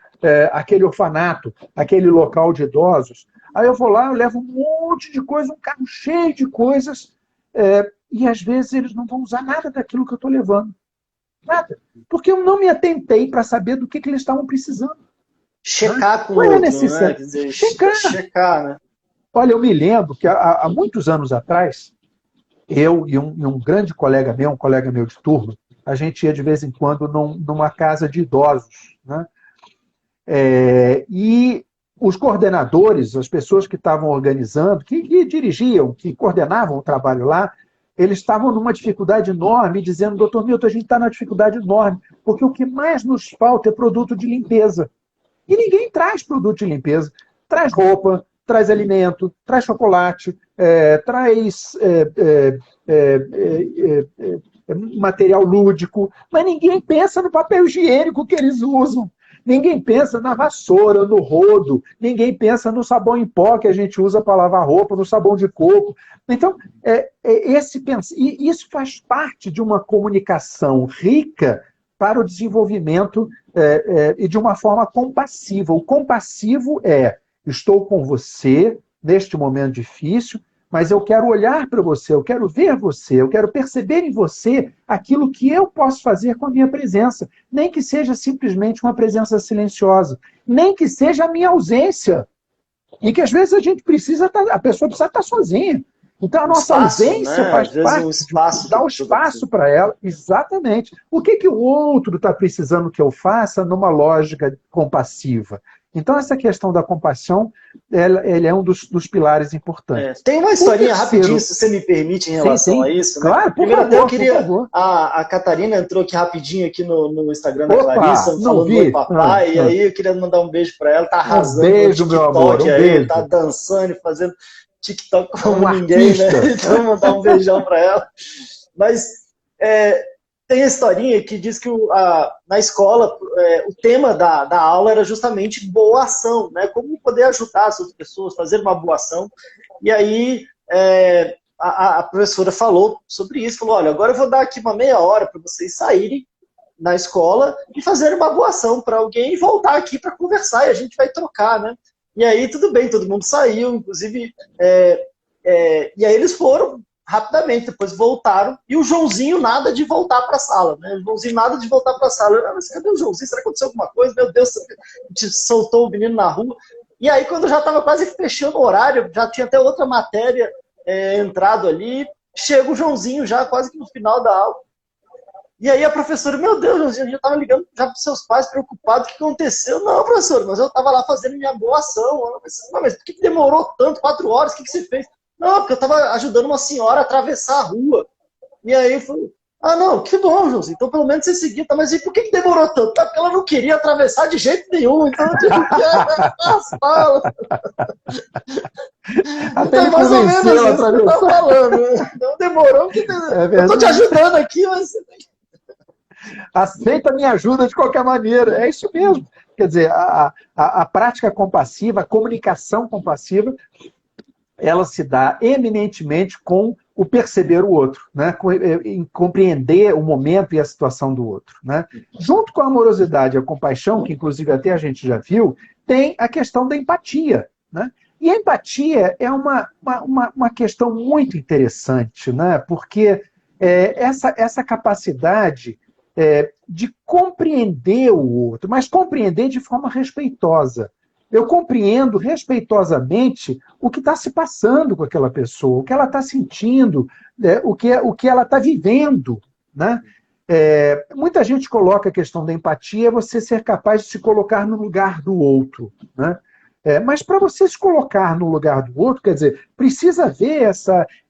Speaker 2: aquele orfanato, aquele local de idosos. Aí eu vou lá, eu levo um monte de coisa, um carro cheio de coisas, e às vezes eles não vão usar nada daquilo que eu estou levando. Nada. Porque eu não me atentei para saber do que eles estavam precisando.
Speaker 1: Checar com o outro, né? Quer dizer, checar, né?
Speaker 2: Olha, eu me lembro que há muitos anos atrás, eu e um grande colega meu de turma, a gente ia de vez em quando numa casa de idosos, né? E os coordenadores, as pessoas que estavam organizando, que dirigiam, que coordenavam o trabalho lá, eles estavam numa dificuldade enorme, dizendo, doutor Milton, a gente está numa dificuldade enorme, porque o que mais nos falta é produto de limpeza. E ninguém traz produto de limpeza. Traz roupa, traz alimento, traz chocolate, traz material lúdico, mas ninguém pensa no papel higiênico que eles usam. Ninguém pensa na vassoura, no rodo, ninguém pensa no sabão em pó que a gente usa para lavar roupa, no sabão de coco. Então, isso faz parte de uma comunicação rica para o desenvolvimento e de uma forma compassiva. O compassivo estou com você neste momento difícil, mas eu quero olhar para você, eu quero ver você, eu quero perceber em você aquilo que eu posso fazer com a minha presença. Nem que seja simplesmente uma presença silenciosa, nem que seja a minha ausência. E que às vezes a pessoa precisa estar sozinha. Então a nossa
Speaker 1: Espaço,
Speaker 2: ausência
Speaker 1: né?
Speaker 2: faz
Speaker 1: Às vezes
Speaker 2: parte
Speaker 1: um espaço
Speaker 2: de dar o
Speaker 1: que toda
Speaker 2: espaço
Speaker 1: pessoa-
Speaker 2: para ela. Exatamente. O que o outro está precisando que eu faça numa lógica compassiva? Então essa questão da compaixão, ele é um dos pilares importantes.
Speaker 1: Tem uma
Speaker 2: O
Speaker 1: historinha rapidinho,
Speaker 2: terceiro,
Speaker 1: se você me permite, em
Speaker 2: sim,
Speaker 1: relação a
Speaker 2: sim,
Speaker 1: isso, né?
Speaker 2: claro, por
Speaker 1: Primeiro até eu
Speaker 2: favor, por
Speaker 1: queria.
Speaker 2: favor.
Speaker 1: A Catarina entrou aqui rapidinho aqui no Instagram da
Speaker 2: Opa,
Speaker 1: Clarissa,
Speaker 2: não
Speaker 1: falando oi
Speaker 2: vi?
Speaker 1: papai, e aí eu queria mandar um beijo para ela, tá
Speaker 2: Um
Speaker 1: arrasando no
Speaker 2: beijo, meu amor,
Speaker 1: TikTok
Speaker 2: um
Speaker 1: aí, tá
Speaker 2: beijo.
Speaker 1: dançando e fazendo TikTok
Speaker 2: É
Speaker 1: como
Speaker 2: um
Speaker 1: ninguém, né?
Speaker 2: artista.
Speaker 1: Então mandar um beijão para ela. Mas é, tem a historinha que diz que na escola o tema da aula era justamente boa ação, né? Como poder ajudar as outras pessoas, fazer uma boa ação. E aí a professora falou sobre isso, falou, olha, agora eu vou dar aqui uma meia hora para vocês saírem na escola e fazer uma boa ação para alguém e voltar aqui para conversar e a gente vai trocar, né? E aí tudo bem, todo mundo saiu, inclusive, e aí eles foram rapidamente, depois voltaram, e o Joãozinho nada de voltar para a sala, né? O Joãozinho nada de voltar para a sala. Eu, mas cadê o Joãozinho? Será que aconteceu alguma coisa? Meu Deus, a gente soltou o menino na rua. E aí, quando já estava quase fechando o horário, já tinha até outra matéria entrado ali, chega o Joãozinho já quase que no final da aula. E aí a professora, meu Deus, Joãozinho, eu já estava ligando já para os seus pais preocupados, o que aconteceu? Não, professor, mas eu estava lá fazendo minha boa ação. Mas por que demorou tanto? 4 horas? O que você fez? Não, porque eu estava ajudando uma senhora a atravessar a rua. E aí eu falei, não, que bom, Joãozinho, então pelo menos você seguiu. Tá? Mas e por que demorou tanto? Tá, porque ela não queria atravessar de jeito nenhum, então eu tive que afastá-la.
Speaker 2: Até
Speaker 1: Então é
Speaker 2: ele
Speaker 1: mais ou menos
Speaker 2: convenceu a
Speaker 1: isso que eu estava
Speaker 2: atravessar.
Speaker 1: falando. Não demorou, porque eu estou te ajudando aqui, mas...
Speaker 2: Aceita a minha ajuda de qualquer maneira. É isso mesmo. Quer dizer, a prática compassiva, a comunicação compassiva, ela se dá eminentemente com o perceber o outro, né? Em compreender o momento e a situação do outro. Né? Junto com a amorosidade e a compaixão, que inclusive até a gente já viu, tem a questão da empatia. Né? E a empatia é uma questão muito interessante, né? Porque essa capacidade de compreender o outro, mas compreender de forma respeitosa. Eu compreendo respeitosamente o que está se passando com aquela pessoa, o que ela está sentindo, o que ela está vivendo. Né? Muita gente coloca a questão da empatia, você ser capaz de se colocar no lugar do outro. Né? Mas para você se colocar no lugar do outro, quer dizer, precisa haver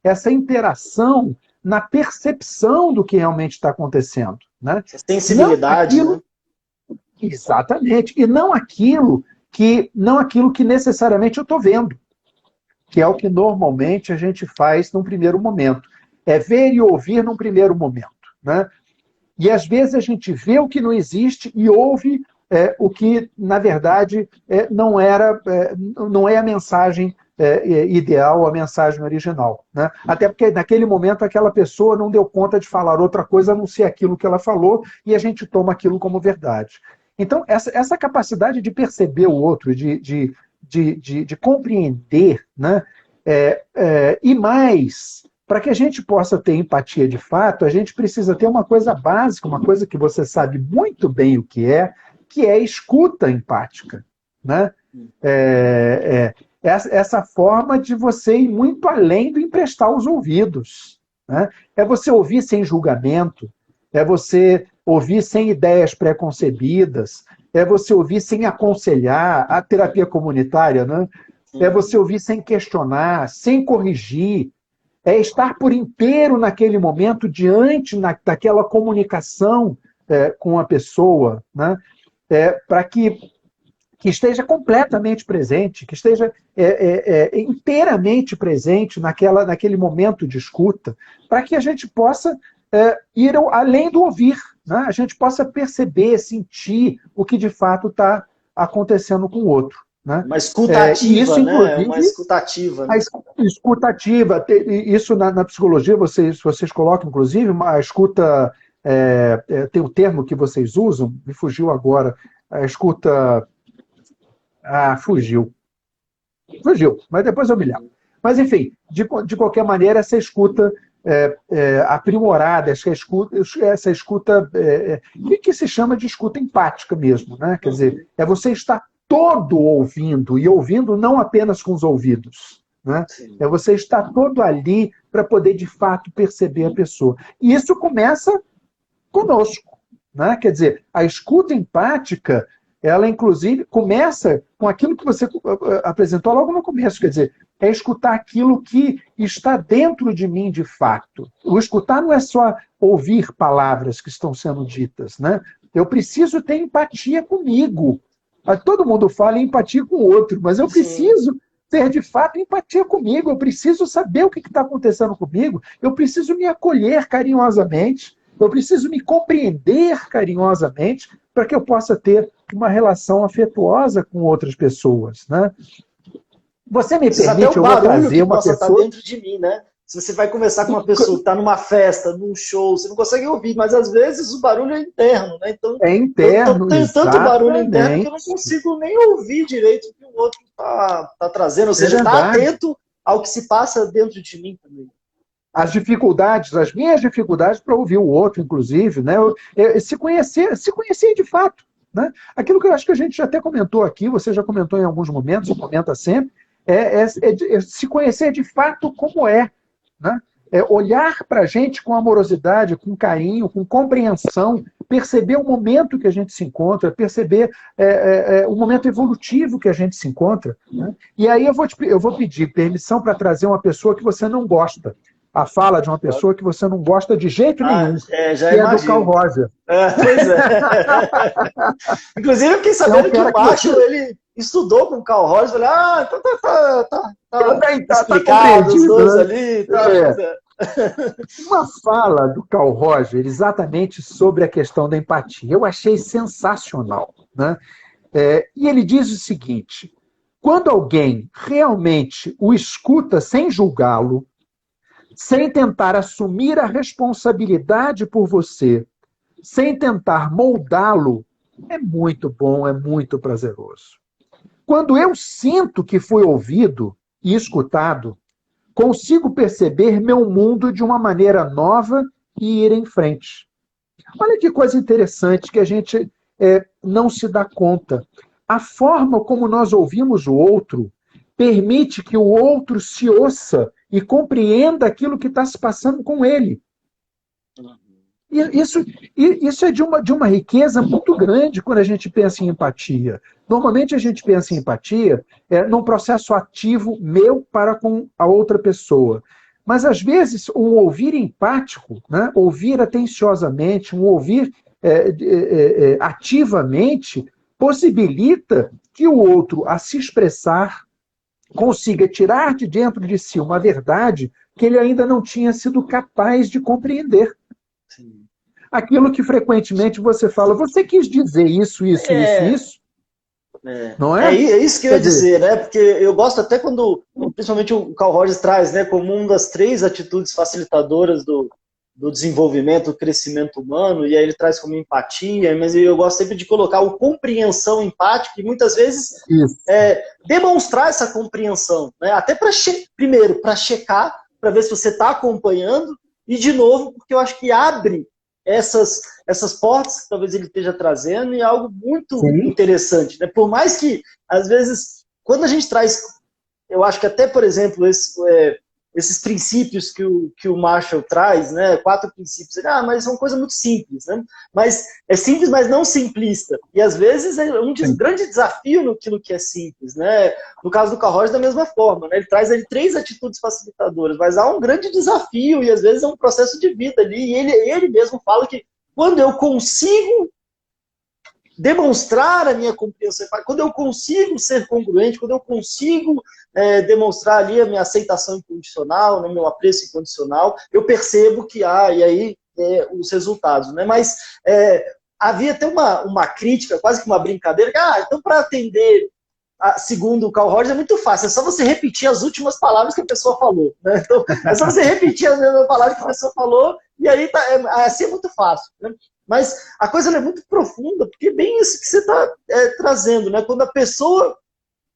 Speaker 2: essa interação na percepção do que realmente está acontecendo. Né?
Speaker 1: Essa sensibilidade,
Speaker 2: não aquilo, né? Exatamente. E não aquilo que necessariamente eu estou vendo, que é o que normalmente a gente faz num primeiro momento. É ver e ouvir num primeiro momento. Né? E às vezes a gente vê o que não existe e ouve o que, na verdade, não é a mensagem ideal, a mensagem original. Né? Até porque naquele momento aquela pessoa não deu conta de falar outra coisa a não ser aquilo que ela falou e a gente toma aquilo como verdade. Então, essa capacidade de perceber o outro, de compreender, né? E mais, para que a gente possa ter empatia de fato, a gente precisa ter uma coisa básica, uma coisa que você sabe muito bem o que é escuta empática. Né? Essa forma de você ir muito além do emprestar os ouvidos. Né? É você ouvir sem julgamento, é você ouvir sem ideias pré-concebidas, é você ouvir sem aconselhar, a terapia comunitária, né? É você ouvir sem questionar, sem corrigir, é estar por inteiro naquele momento diante daquela comunicação com a pessoa, né? Para que esteja completamente presente, que esteja inteiramente presente naquele momento de escuta, para que a gente possa ir além do ouvir, né? A gente possa perceber, sentir o que de fato está acontecendo com o outro. Né?
Speaker 1: Uma escutativa,
Speaker 2: isso,
Speaker 1: né? Uma escutativa.
Speaker 2: Né? A escutativa, isso na psicologia vocês colocam, inclusive, a escuta, tem o termo que vocês usam, me fugiu agora, a escuta... fugiu, mas depois eu me lembro. Mas, enfim, de qualquer maneira, essa escuta aprimorada, essa escuta que se chama de escuta empática mesmo. Né? Quer dizer, é você estar todo ouvindo, e ouvindo não apenas com os ouvidos, né? É você estar todo ali para poder, de fato, perceber a pessoa. E isso começa conosco, né? Quer dizer, a escuta empática, ela, inclusive, começa com aquilo que você apresentou logo no começo, quer dizer, é escutar aquilo que está dentro de mim de fato. O escutar não é só ouvir palavras que estão sendo ditas, né? Eu preciso ter empatia comigo. Todo mundo fala em empatia com o outro, mas eu preciso ter, de fato, empatia comigo. Eu preciso saber o que está acontecendo comigo. Eu preciso me acolher carinhosamente. Eu preciso me compreender carinhosamente para que eu possa ter uma relação afetuosa com outras pessoas, né? Você me permite, eu vou trazer uma pessoa...
Speaker 1: Estar dentro de mim, né? Se você vai conversar com uma pessoa que está numa festa, num show, você não consegue ouvir, mas às vezes o barulho é interno, né? Então,
Speaker 2: é interno,
Speaker 1: tem tanto barulho interno que eu não consigo nem ouvir direito o que o outro está trazendo. Ou seja, está atento ao que se passa dentro de mim também.
Speaker 2: As dificuldades, as minhas dificuldades para ouvir o outro, inclusive, né? Se conhecer de fato, né? Aquilo que eu acho que a gente já até comentou aqui, você já comentou em alguns momentos, ou comenta sempre, é se conhecer de fato como é, né? É olhar para a gente com amorosidade, com carinho, com compreensão, perceber o momento que a gente se encontra, perceber o momento evolutivo que a gente se encontra, né? E aí eu vou pedir permissão para trazer uma pessoa que você não gosta. A fala de uma pessoa que você não gosta de jeito nenhum, que é do Carl Roger.
Speaker 1: Pois é. Inclusive, eu fiquei sabendo que o Marshall, ele estudou com o Carl Roger, falei, então tá explicado os dois, né? Ali.
Speaker 2: Uma fala do Carl Roger exatamente sobre a questão da empatia. Eu achei sensacional, né? E ele diz o seguinte: quando alguém realmente o escuta sem julgá-lo, sem tentar assumir a responsabilidade por você, sem tentar moldá-lo, é muito bom, é muito prazeroso. Quando eu sinto que fui ouvido e escutado, consigo perceber meu mundo de uma maneira nova e ir em frente. Olha que coisa interessante que a gente não se dá conta. A forma como nós ouvimos o outro permite que o outro se ouça e compreenda aquilo que está se passando com ele. E isso é de uma riqueza muito grande quando a gente pensa em empatia. Normalmente a gente pensa em empatia num processo ativo meu para com a outra pessoa. Mas às vezes um ouvir empático, né, ouvir atenciosamente, um ouvir ativamente, possibilita que o outro, a se expressar, consiga tirar de dentro de si uma verdade que ele ainda não tinha sido capaz de compreender. Sim. Aquilo que frequentemente você fala, você quis dizer isso. Não é?
Speaker 1: É isso que eu ia dizer, né? Porque eu gosto até quando, principalmente o Carl Rogers traz, né, como uma das 3 atitudes facilitadoras do desenvolvimento, do crescimento humano, e aí ele traz como empatia, mas eu gosto sempre de colocar o compreensão empática, e muitas vezes demonstrar essa compreensão, né? Até primeiro, para checar, para ver se você está acompanhando, e de novo, porque eu acho que abre essas portas que talvez ele esteja trazendo, e é algo muito interessante, né? Por mais que, às vezes, quando a gente traz, eu acho que até, por exemplo, esses princípios que o Marshall traz, né? 4 princípios, mas são coisa muito simples, né? Mas é simples, mas não simplista. E às vezes é um grande desafio naquilo que é simples, né? No caso do Carl Rogers, da mesma forma, né? Ele traz 3 atitudes facilitadoras, mas há um grande desafio e às vezes é um processo de vida ali. E ele mesmo fala que quando eu consigo demonstrar a minha compreensão, quando eu consigo ser congruente, quando eu consigo demonstrar ali a minha aceitação incondicional, né, meu apreço incondicional, eu percebo que há, e aí os resultados, né? Mas havia até uma crítica, quase que uma brincadeira, então para atender, segundo o Carl Rogers, é muito fácil, é só você repetir as últimas palavras que a pessoa falou, né? Então, é só você repetir as mesmas palavras que a pessoa falou, e aí assim é muito fácil, né? Mas a coisa é muito profunda, porque é bem isso que você está trazendo, né? Quando a pessoa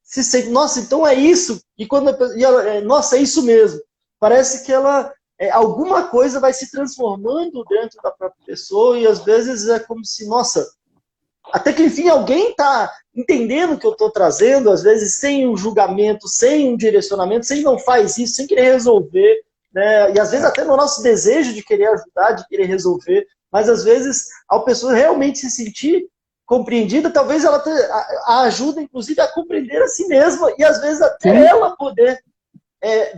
Speaker 1: se sente, nossa, então é isso, e quando ela, nossa, é isso mesmo. Parece que ela, alguma coisa vai se transformando dentro da própria pessoa, e às vezes é como se, nossa, até que, enfim, alguém está entendendo o que eu estou trazendo, às vezes sem um julgamento, sem um direcionamento, sem não faz isso, sem querer resolver, né? E às vezes até no nosso desejo de querer ajudar, de querer resolver, mas às vezes a pessoa realmente se sentir compreendida, talvez ela a ajuda, inclusive, a compreender a si mesma e às vezes até ela poder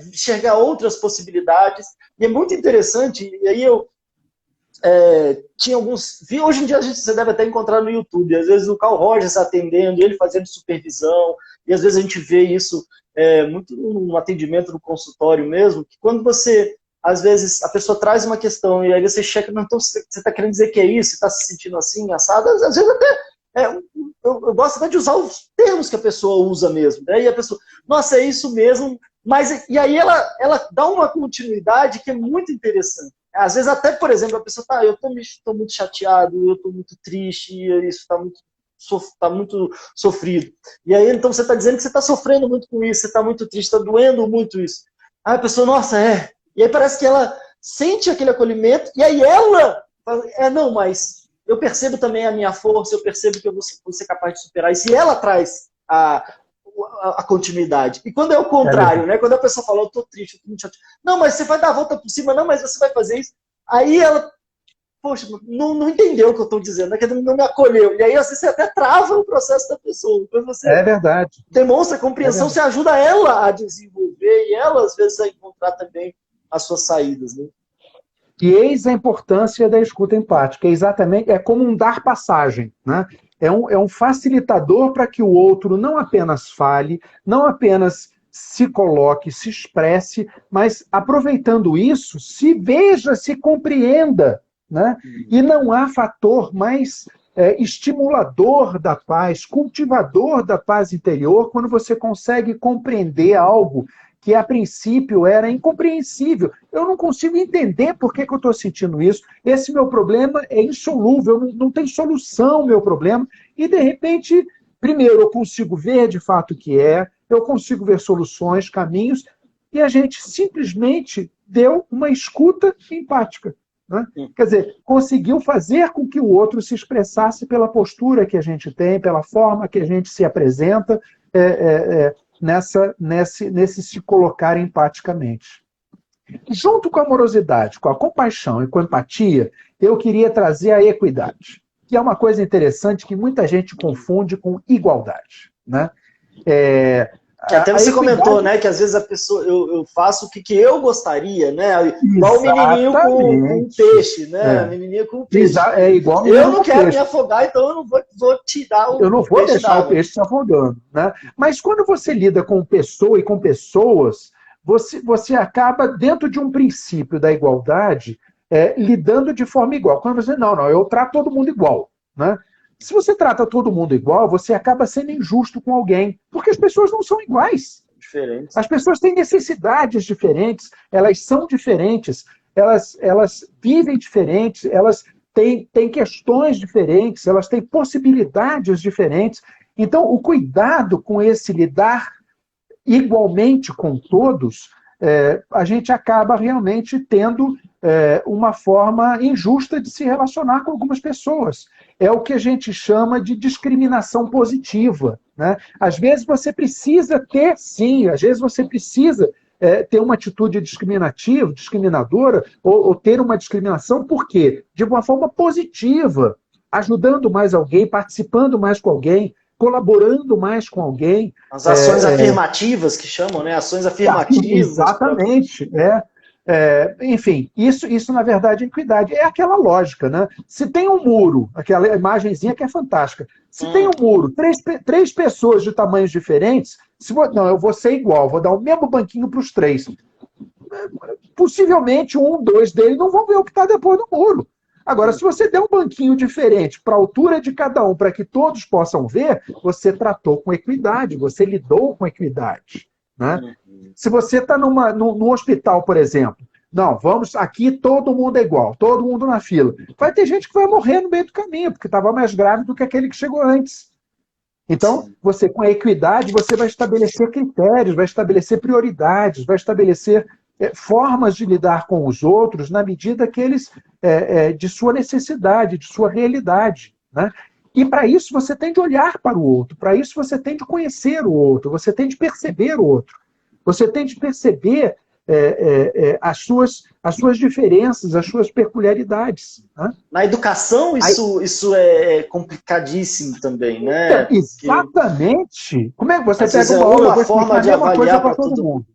Speaker 1: enxergar outras possibilidades. E é muito interessante, e aí eu tinha alguns... Hoje em dia você deve até encontrar no YouTube, às vezes o Carl Rogers atendendo, ele fazendo supervisão, e às vezes a gente vê isso muito no atendimento no consultório mesmo, que quando você, às vezes, a pessoa traz uma questão e aí você checa, não, então você está querendo dizer que é isso, você está se sentindo assim, assado, às vezes até... eu gosto até de usar os termos que a pessoa usa mesmo, né? E a pessoa, nossa, é isso mesmo, mas e aí ela dá uma continuidade que é muito interessante. Às vezes até, por exemplo, a pessoa eu estou muito chateado, eu estou muito triste, isso está muito sofrido. E aí, então, você está dizendo que você está sofrendo muito com isso, você está muito triste, está doendo muito isso. Aí a pessoa, nossa, E aí parece que ela sente aquele acolhimento, e aí ela fala, não, mas eu percebo também a minha força, eu percebo que eu vou ser capaz de superar isso. E ela traz a continuidade. E quando é o contrário, né? Quando a pessoa fala, eu tô triste, eu tô muito chateado. Não, mas você vai dar a volta por cima, não, mas você vai fazer isso. Aí ela, poxa, não entendeu o que eu tô dizendo, né? Que não me acolheu. E aí, às vezes, você até trava o processo da pessoa. Quando você
Speaker 2: verdade.
Speaker 1: demonstra compreensão, você ajuda ela a desenvolver e ela, às vezes, a encontrar também as suas saídas, né?
Speaker 2: E eis a importância da escuta empática. É como um dar passagem, né? É um facilitador para que o outro não apenas fale, não apenas se coloque, se expresse, mas aproveitando isso, se veja, se compreenda, né? E não há fator mais estimulador da paz, cultivador da paz interior, quando você consegue compreender algo que a princípio era incompreensível. Eu não consigo entender por que eu estou sentindo isso. Esse meu problema é insolúvel, não tem solução meu problema. E, de repente, primeiro, eu consigo ver de fato o que eu consigo ver soluções, caminhos, e a gente simplesmente deu uma escuta empática. Né? Quer dizer, conseguiu fazer com que o outro se expressasse pela postura que a gente tem, pela forma que a gente se apresenta, nesse se colocar empaticamente. Junto com a amorosidade, com a compaixão e com a empatia, eu queria trazer a equidade, que é uma coisa interessante que muita gente confunde com igualdade. Né?
Speaker 1: Que até você comentou, né, que às vezes a pessoa, eu faço o que eu gostaria, né? Igual o menininho com o peixe, né? A menininha com o peixe.
Speaker 2: Igual
Speaker 1: eu não quero me afogar, então eu não vou te dar o peixe.
Speaker 2: Eu não vou deixar o peixe se afogando. Né? Mas quando você lida com pessoa e com pessoas, você acaba, dentro de um princípio da igualdade, lidando de forma igual. Quando você, não, eu trato todo mundo igual. Né? Se você trata todo mundo igual, você acaba sendo injusto com alguém, porque as pessoas não são iguais.
Speaker 1: Diferentes.
Speaker 2: As pessoas têm necessidades diferentes, elas são diferentes, elas vivem diferentes, elas têm questões diferentes, elas têm possibilidades diferentes. Então, o cuidado com esse lidar igualmente com todos, a gente acaba realmente tendo uma forma injusta de se relacionar com algumas pessoas. É o que a gente chama de discriminação positiva. Né? Às vezes você precisa ter, sim, às vezes você precisa ter uma atitude discriminativa, discriminadora, ou ter uma discriminação, por quê? De uma forma positiva, ajudando mais alguém, participando mais com alguém, colaborando mais com alguém.
Speaker 1: As ações afirmativas que chamam, né? Ações afirmativas.
Speaker 2: Exatamente, enfim, isso na verdade é equidade. É aquela lógica, né? Se tem um muro, aquela imagenzinha que é fantástica, se tem um muro, três pessoas de tamanhos diferentes, eu vou ser igual, vou dar o mesmo banquinho para os três. Possivelmente dois deles não vão ver o que está depois do muro. Agora, se você der um banquinho diferente para a altura de cada um, para que todos possam ver, você tratou com equidade, você lidou com equidade. Né? Se você está no hospital, por exemplo, não, aqui todo mundo é igual, todo mundo na fila. Vai ter gente que vai morrer no meio do caminho, porque estava mais grave do que aquele que chegou antes. Então, você com a equidade, você vai estabelecer critérios, vai estabelecer prioridades, vai estabelecer formas de lidar com os outros na medida que eles, de sua necessidade, de sua realidade. Né? E para isso você tem de olhar para o outro, para isso você tem de conhecer o outro, você tem de perceber o outro, você tem de perceber as suas diferenças, as suas peculiaridades. Né?
Speaker 1: Na educação, isso é complicadíssimo também, né?
Speaker 2: Então, exatamente. Como é que você
Speaker 1: às vezes
Speaker 2: pega
Speaker 1: é
Speaker 2: uma aula, eu
Speaker 1: uma
Speaker 2: vou
Speaker 1: forma
Speaker 2: explicar a
Speaker 1: de
Speaker 2: mesma coisa
Speaker 1: avaliar
Speaker 2: para
Speaker 1: para
Speaker 2: todo
Speaker 1: todo
Speaker 2: mundo.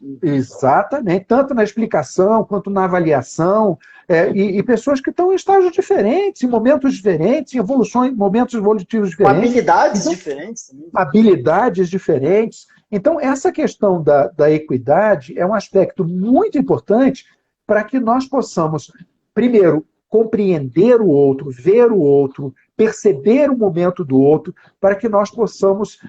Speaker 1: mundo.
Speaker 2: Exatamente, tanto na explicação quanto na avaliação, e pessoas que estão em estágios diferentes, em momentos diferentes, em momentos evolutivos
Speaker 1: Com
Speaker 2: diferentes.
Speaker 1: habilidades
Speaker 2: Então,
Speaker 1: diferentes também.
Speaker 2: habilidades diferentes. Então, essa questão da equidade é um aspecto muito importante para que nós possamos, primeiro, compreender o outro, ver o outro, perceber o momento do outro, para que nós possamos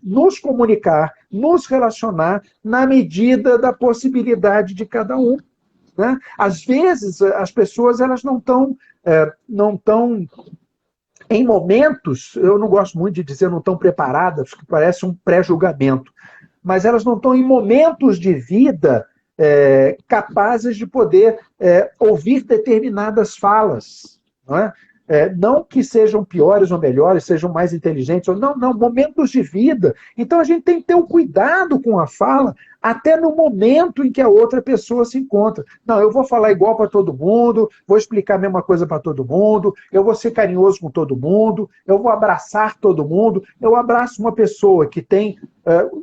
Speaker 2: nos comunicar, nos relacionar na medida da possibilidade de cada um. Né? Às vezes, as pessoas elas não estão em momentos, eu não gosto muito de dizer não estão preparadas, que parece um pré-julgamento, mas elas não estão em momentos de vida capazes de poder ouvir determinadas falas. Não é? Não que sejam piores ou melhores, sejam mais inteligentes, não, momentos de vida. Então a gente tem que ter um cuidado com a fala, até no momento em que a outra pessoa se encontra. Não, eu vou falar igual para todo mundo, vou explicar a mesma coisa para todo mundo, eu vou ser carinhoso com todo mundo, eu vou abraçar todo mundo. Eu abraço uma pessoa que tem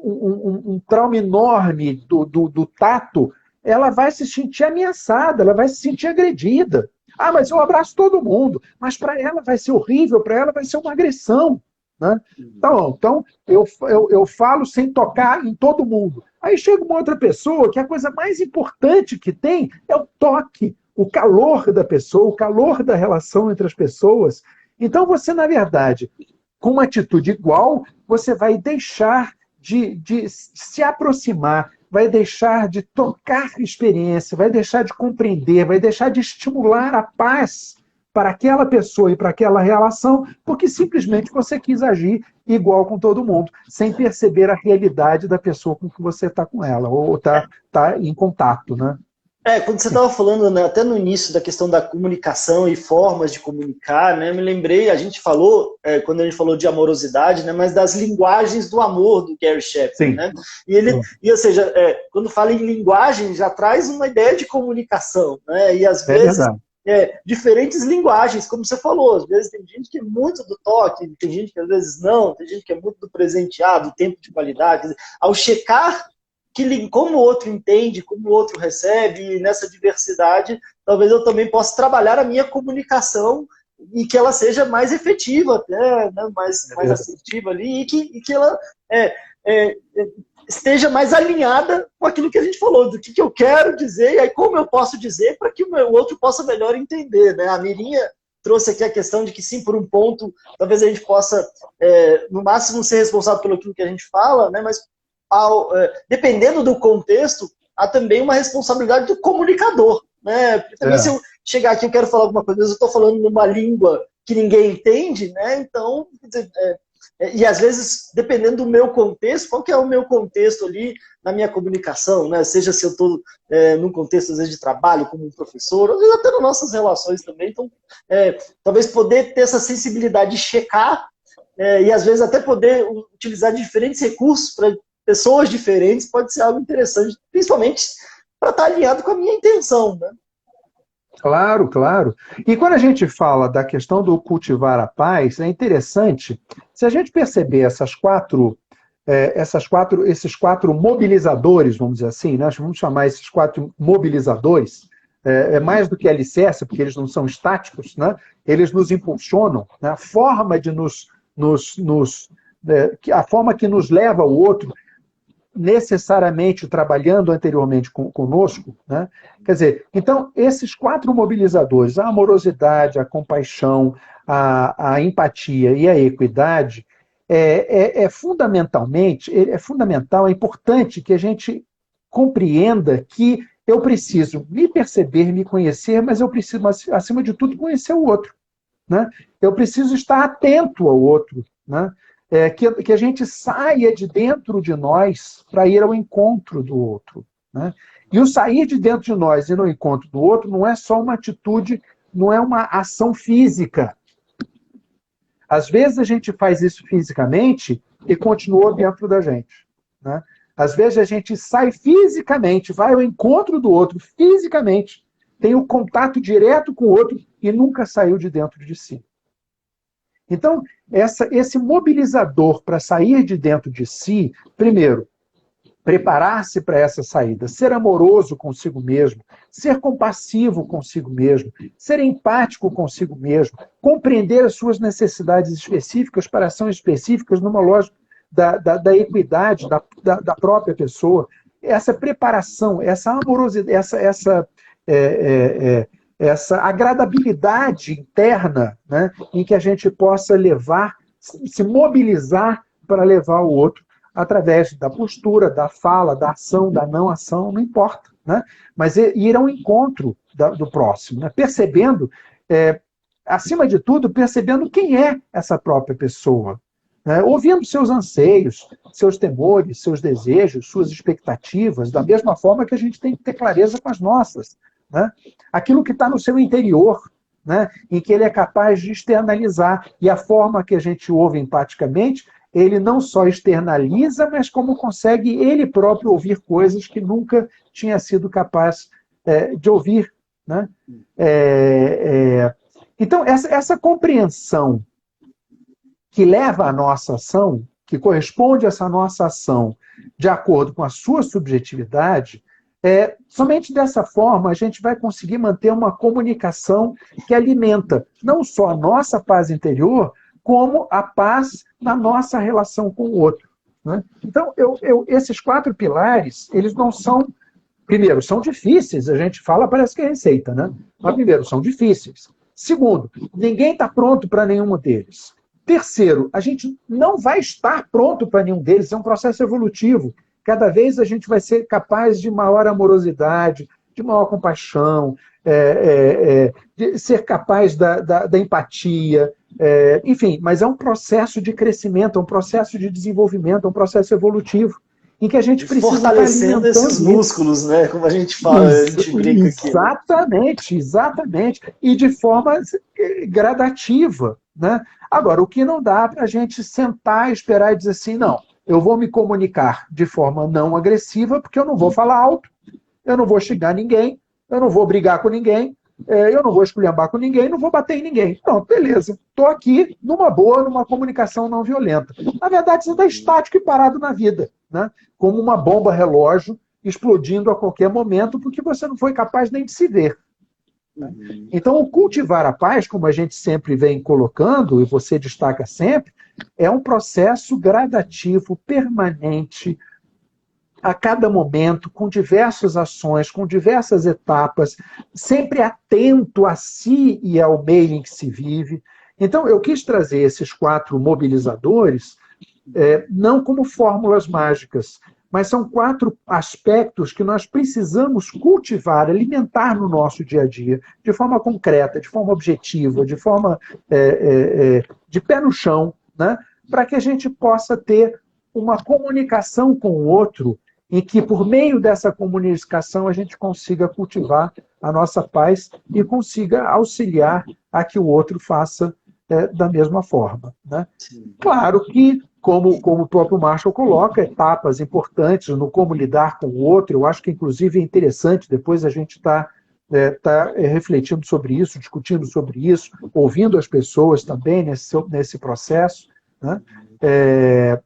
Speaker 2: um trauma enorme do tato, ela vai se sentir ameaçada, ela vai se sentir agredida. Ah, mas eu abraço todo mundo. Mas para ela vai ser horrível, para ela vai ser uma agressão. Né? Então eu falo sem tocar em todo mundo. Aí chega uma outra pessoa que a coisa mais importante que tem é o toque, o calor da pessoa, o calor da relação entre as pessoas. Então você, na verdade, com uma atitude igual, você vai deixar de se aproximar, vai deixar de tocar experiência, vai deixar de compreender, vai deixar de estimular a paz para aquela pessoa e para aquela relação, porque simplesmente você quis agir igual com todo mundo, sem perceber a realidade da pessoa com que você está com ela, ou está em contato, né?
Speaker 1: Quando você estava falando, né, até no início da questão da comunicação e formas de comunicar, né, me lembrei, a gente falou, quando a gente falou de amorosidade, né, mas das linguagens do amor do Gary Chapman, né? Ou seja, quando fala em linguagem, já traz uma ideia de comunicação, né? E às vezes diferentes linguagens, como você falou, às vezes tem gente que é muito do toque, tem gente que às vezes não, tem gente que é muito do presenteado, tempo de qualidade. Ao checar como o outro entende, como o outro recebe, e nessa diversidade, talvez eu também possa trabalhar a minha comunicação e que ela seja mais efetiva, até, né, mais assertiva ali, e que ela esteja mais alinhada com aquilo que a gente falou, do que eu quero dizer, e aí como eu posso dizer para que o outro possa melhor entender. Né? A Mirinha trouxe aqui a questão de que sim, por um ponto, talvez a gente possa, no máximo, ser responsável pelo que a gente fala, né, mas dependendo do contexto, há também uma responsabilidade do comunicador. Né? Porque também se eu chegar aqui e eu quero falar alguma coisa, eu estou falando numa língua que ninguém entende, né? Então, quer dizer, e às vezes, dependendo do meu contexto, qual que é o meu contexto ali na minha comunicação, né? Seja se eu estou num contexto, às vezes, de trabalho, como um professor, às vezes até nas nossas relações também. Então, talvez poder ter essa sensibilidade de checar e às vezes até poder utilizar diferentes recursos para pessoas diferentes pode ser algo interessante, principalmente para estar alinhado com a minha intenção, né?
Speaker 2: Claro, claro. E quando a gente fala da questão do cultivar a paz, é interessante, se a gente perceber esses quatro mobilizadores, vamos dizer assim, né? Vamos chamar esses quatro mobilizadores, mais do que alicerce, porque eles não são estáticos, né? Eles nos impulsionam, né? A forma que nos leva ao outro, necessariamente trabalhando anteriormente conosco, né? Quer dizer, então, esses quatro mobilizadores, a amorosidade, a compaixão, a empatia e a equidade, é fundamental, é importante que a gente compreenda que eu preciso me perceber, me conhecer, mas eu preciso, acima de tudo, conhecer o outro. Né? Eu preciso estar atento ao outro, né? Que a gente saia de dentro de nós para ir ao encontro do outro. Né? E o sair de dentro de nós e ir ao encontro do outro não é só uma atitude, não é uma ação física. Às vezes a gente faz isso fisicamente e continua dentro da gente, né? Às vezes a gente sai fisicamente, vai ao encontro do outro fisicamente, tem o contato direto com o outro e nunca saiu de dentro de si. Então, esse mobilizador para sair de dentro de si, primeiro, preparar-se para essa saída, ser amoroso consigo mesmo, ser compassivo consigo mesmo, ser empático consigo mesmo, compreender as suas necessidades específicas para ações específicas numa lógica da equidade da própria pessoa. Essa preparação, essa amorosidade, essa agradabilidade interna, né, em que a gente possa levar, se mobilizar para levar o outro através da postura, da fala, da ação, da não ação, não importa, né? Mas ir ao encontro do próximo, né? Percebendo, acima de tudo, percebendo quem é essa própria pessoa, né? Ouvindo seus anseios, seus temores, seus desejos, suas expectativas, da mesma forma que a gente tem que ter clareza com as nossas, né? Aquilo que está no seu interior, né? Em que ele é capaz de externalizar, e a forma que a gente ouve empaticamente, ele não só externaliza, mas como consegue ele próprio ouvir coisas que nunca tinha sido capaz de ouvir, né? Então, essa compreensão que leva à nossa ação, que corresponde a essa nossa ação de acordo com a sua subjetividade, somente dessa forma a gente vai conseguir manter uma comunicação que alimenta não só a nossa paz interior, como a paz na nossa relação com o outro, né? Então, esses 4 pilares, eles não são... Primeiro, são difíceis, a gente fala, parece que é receita, né? Mas, primeiro, são difíceis. Segundo, ninguém está pronto para nenhum deles. Terceiro, a gente não vai estar pronto para nenhum deles, é um processo evolutivo. Cada vez a gente vai ser capaz de maior amorosidade, de maior compaixão, de ser capaz da empatia, enfim, mas é um processo de crescimento, é um processo de desenvolvimento, é um processo evolutivo, em que a gente precisa
Speaker 1: fortalecendo esses músculos, né? Como a gente fala, a gente brinca aqui.
Speaker 2: Exatamente. E de forma gradativa, né? Agora, o que não dá para a gente sentar, esperar e dizer assim, não, eu vou me comunicar de forma não agressiva, porque eu não vou falar alto, eu não vou xingar ninguém, eu não vou brigar com ninguém, eu não vou esculhambar com ninguém, não vou bater em ninguém. Pronto, beleza. Estou aqui numa boa, numa comunicação não violenta. Na verdade, você está estático e parado na vida, né? Como uma bomba relógio explodindo a qualquer momento, porque você não foi capaz nem de se ver. Então, o cultivar a paz, como a gente sempre vem colocando, e você destaca sempre, é um processo gradativo, permanente, a cada momento, com diversas ações, com diversas etapas, sempre atento a si e ao meio em que se vive. Então, eu quis trazer esses 4 mobilizadores, não como fórmulas mágicas, mas são 4 aspectos que nós precisamos cultivar, alimentar no nosso dia a dia, de forma concreta, de forma objetiva, de forma de pé no chão, né? Para que a gente possa ter uma comunicação com o outro, em que, por meio dessa comunicação, a gente consiga cultivar a nossa paz e consiga auxiliar a que o outro faça da mesma forma, né? Claro que, como o próprio Marshall coloca, etapas importantes no como lidar com o outro, eu acho que, inclusive, é interessante, depois a gente está refletindo sobre isso, discutindo sobre isso, ouvindo as pessoas também nesse processo, né?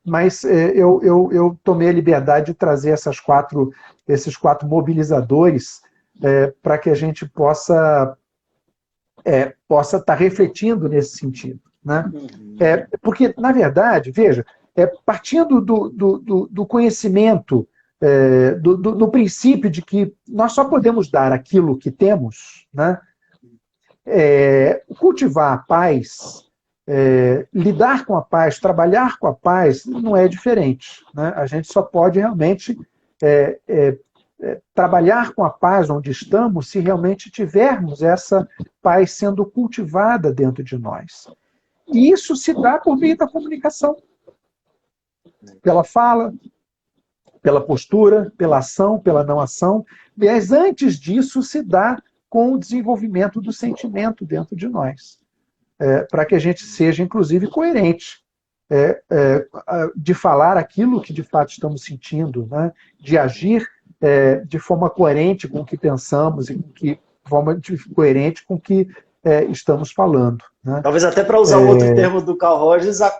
Speaker 2: Mas eu tomei a liberdade de trazer esses 4 mobilizadores para que a gente possa estar refletindo nesse sentido, né? Porque, na verdade, veja, partindo do conhecimento, do princípio de que nós só podemos dar aquilo que temos, né? Cultivar a paz, lidar com a paz, trabalhar com a paz, não é diferente, né? A gente só pode realmente trabalhar com a paz onde estamos se realmente tivermos essa paz sendo cultivada dentro de nós. E isso se dá por meio da comunicação. Pela fala, pela postura, pela ação, pela não ação. Mas antes disso se dá com o desenvolvimento do sentimento dentro de nós. para que a gente seja, inclusive, coerente de falar aquilo que de fato estamos sentindo, né? De agir de forma coerente com o que pensamos e de forma coerente com o que estamos falando. Né?
Speaker 1: Talvez até para usar um outro termo do Carl Rogers, a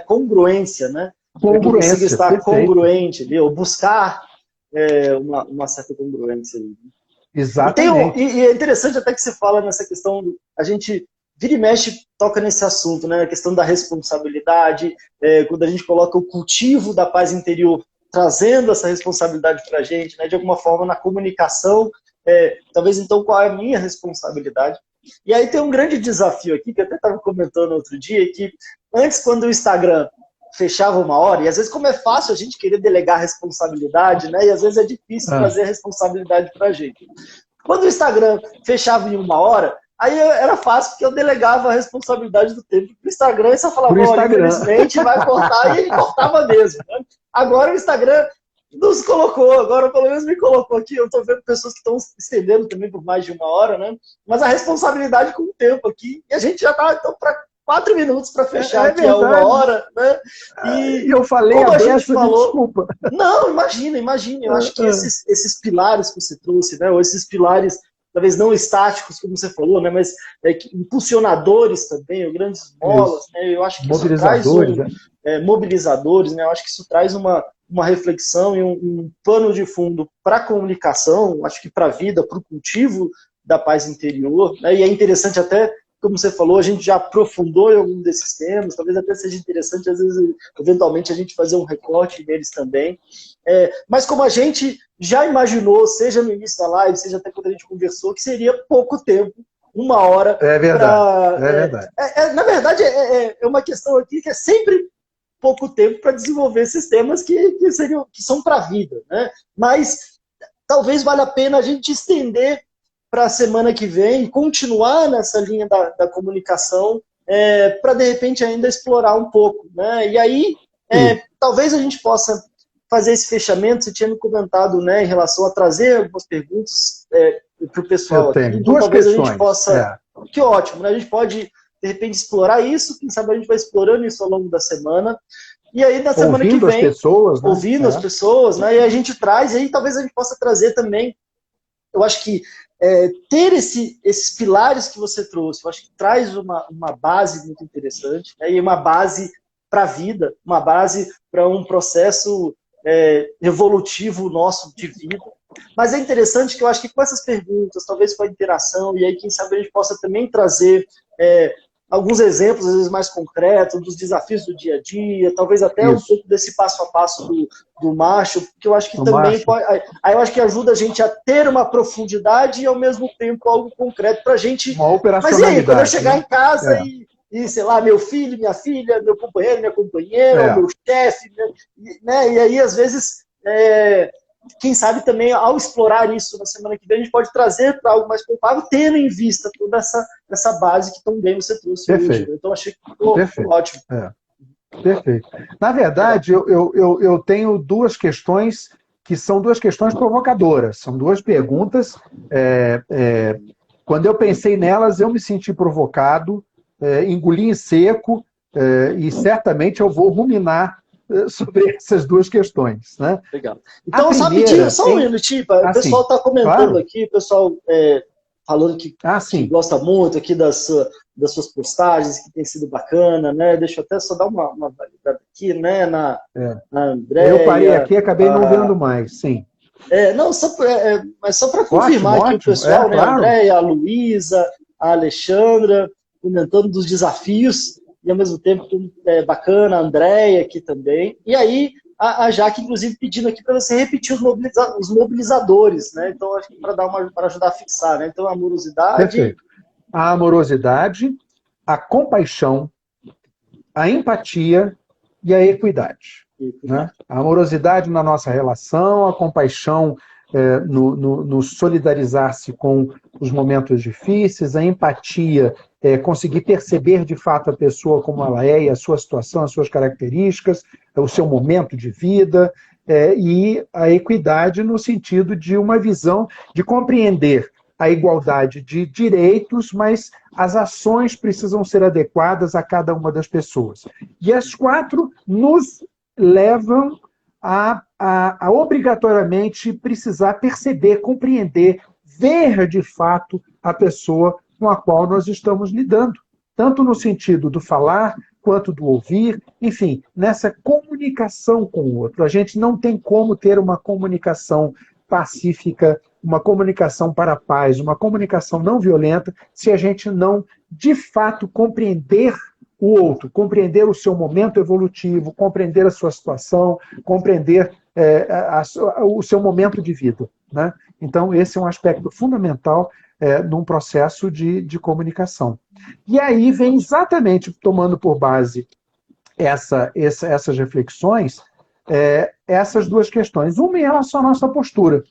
Speaker 1: congruência, né? Para que consiga estar perfeito. Congruente ali, ou buscar uma certa congruência ali.
Speaker 2: Exatamente.
Speaker 1: E é interessante até que você fala nessa questão, a gente vira e mexe, toca nesse assunto, né? A questão da responsabilidade, quando a gente coloca o cultivo da paz interior, trazendo essa responsabilidade para a gente, né? De alguma forma na comunicação, talvez então qual é a minha responsabilidade? E aí tem um grande desafio aqui, que eu até estava comentando outro dia, que antes quando o Instagram fechava 1 hora, e às vezes como é fácil a gente querer delegar responsabilidade, né? E às vezes é difícil trazer responsabilidade para a gente. Quando o Instagram fechava em 1 hora, aí era fácil, porque eu delegava a responsabilidade do tempo para o Instagram, e só falava, olha, infelizmente vai cortar, e ele cortava mesmo. Né? Agora o Instagram nos colocou, agora pelo menos me colocou aqui, eu estou vendo pessoas que estão estendendo também por mais de 1 hora, né? Mas a responsabilidade com o tempo aqui, e a gente já está então, para 4 minutos para fechar aqui a 1 hora, né?
Speaker 2: E eu falei a gente falou, desculpa.
Speaker 1: Não, imagina. Eu acho que esses pilares que você trouxe, né? Ou esses pilares, talvez não estáticos, como você falou, né? Mas impulsionadores também, ou grandes bolas, né? Eu acho que isso traz mobilizadores, né? Eu acho que isso traz uma reflexão e um pano de fundo para a comunicação, acho que para a vida, para o cultivo da paz interior, né? E é interessante até, como você falou, a gente já aprofundou em algum desses temas, talvez até seja interessante, às vezes, eventualmente, a gente fazer um recorte deles também. Mas como a gente já imaginou, seja no início da live, seja até quando a gente conversou, que seria pouco tempo, 1 hora.
Speaker 2: É verdade, é verdade.
Speaker 1: Na verdade, é uma questão aqui que é sempre pouco tempo para desenvolver sistemas que são para a vida, né? Mas talvez valha a pena a gente estender para a semana que vem e continuar nessa linha da comunicação para, de repente, ainda explorar um pouco. Né? E aí, talvez a gente possa fazer esse fechamento. Você tinha me comentado, né, em relação a trazer algumas perguntas para o pessoal.
Speaker 2: Eu tenho
Speaker 1: aqui. Então,
Speaker 2: duas
Speaker 1: talvez
Speaker 2: questões.
Speaker 1: A gente possa... Que ótimo, né? A gente pode, de repente, explorar isso. Quem sabe a gente vai explorando isso ao longo da semana. E aí, na semana que vem...
Speaker 2: As pessoas, né?
Speaker 1: Ouvindo as pessoas, né? E a gente traz, e aí talvez a gente possa trazer também... Eu acho que ter esses pilares que você trouxe, eu acho que traz uma base muito interessante, né? E uma base para a vida, uma base para um processo evolutivo nosso de vida. Mas é interessante que eu acho que com essas perguntas, talvez com a interação, e aí quem sabe a gente possa também trazer alguns exemplos, às vezes mais concretos, dos desafios do dia a dia, talvez até um pouco desse passo a passo do Marshall, que eu acho que também pode... Aí eu acho que ajuda a gente a ter uma profundidade e, ao mesmo tempo, algo concreto para a gente...
Speaker 2: Uma operacionalidade.
Speaker 1: Mas e aí, quando eu chegar em casa e, sei lá, meu filho, minha filha, meu companheiro, minha companheira, meu chefe, né? E aí, às vezes... quem sabe também, ao explorar isso na semana que vem, a gente pode trazer para algo mais palpável, tendo em vista toda essa base que tão bem você trouxe hoje. Então, achei que ficou ótimo.
Speaker 2: Perfeito. Na verdade, eu tenho duas questões que são duas questões provocadoras. São duas perguntas. Quando eu pensei nelas, eu me senti provocado, engoli em seco, e certamente eu vou ruminar sobre essas duas questões. Né?
Speaker 1: Legal. Então, rapidinho, só um minutinho, o pessoal está comentando aqui, o pessoal falando que gosta muito aqui das suas postagens, que tem sido bacana, né? Deixa eu até só dar uma validade aqui, né? Na Andréia.
Speaker 2: Eu parei aqui e acabei não vendo mais, sim.
Speaker 1: Não, mas só para confirmar aqui o pessoal, né? Claro. A Andréia, a Luísa, a Alexandra, comentando dos desafios, e ao mesmo tempo bacana, a Andréia aqui também. E aí, a Jaque, inclusive, pedindo aqui para você repetir os mobilizadores, né? Então, acho que para ajudar a fixar, né? Então, a amorosidade.
Speaker 2: Perfeito. A amorosidade, a compaixão, a empatia e a equidade. Né? A amorosidade na nossa relação, a compaixão no solidarizar-se com os momentos difíceis, a empatia, conseguir perceber de fato a pessoa como ela é, e a sua situação, as suas características, o seu momento de vida, e a equidade no sentido de uma visão de compreender a igualdade de direitos, mas as ações precisam ser adequadas a cada uma das pessoas. E as 4 nos levam a obrigatoriamente precisar perceber, compreender, ver de fato a pessoa com a qual nós estamos lidando, tanto no sentido do falar, quanto do ouvir, enfim, nessa comunicação com o outro. A gente não tem como ter uma comunicação pacífica, uma comunicação para a paz, uma comunicação não violenta, se a gente não, de fato, compreender o outro, compreender o seu momento evolutivo, compreender a sua situação, compreender o seu momento de vida, né? Então, esse é um aspecto fundamental num processo de comunicação. E aí vem exatamente, tomando por base essas reflexões, essas 2 questões. Uma em relação à nossa postura.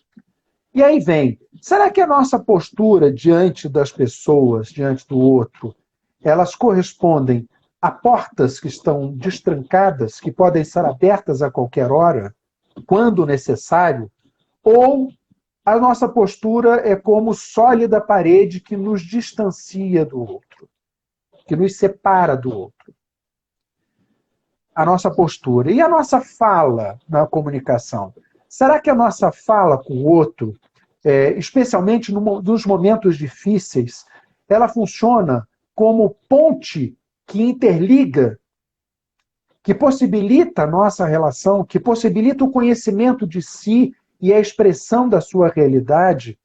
Speaker 2: E aí vem, será que a nossa postura diante das pessoas, diante do outro, elas correspondem a portas que estão destrancadas, que podem ser abertas a qualquer hora, quando necessário, ou a nossa postura é como sólida parede que nos distancia do outro, que nos separa do outro? A nossa postura. E a nossa fala na comunicação? Será que a nossa fala com o outro, especialmente nos momentos difíceis, ela funciona como ponte que interliga, que possibilita a nossa relação, que possibilita o conhecimento de si e a expressão da sua realidade,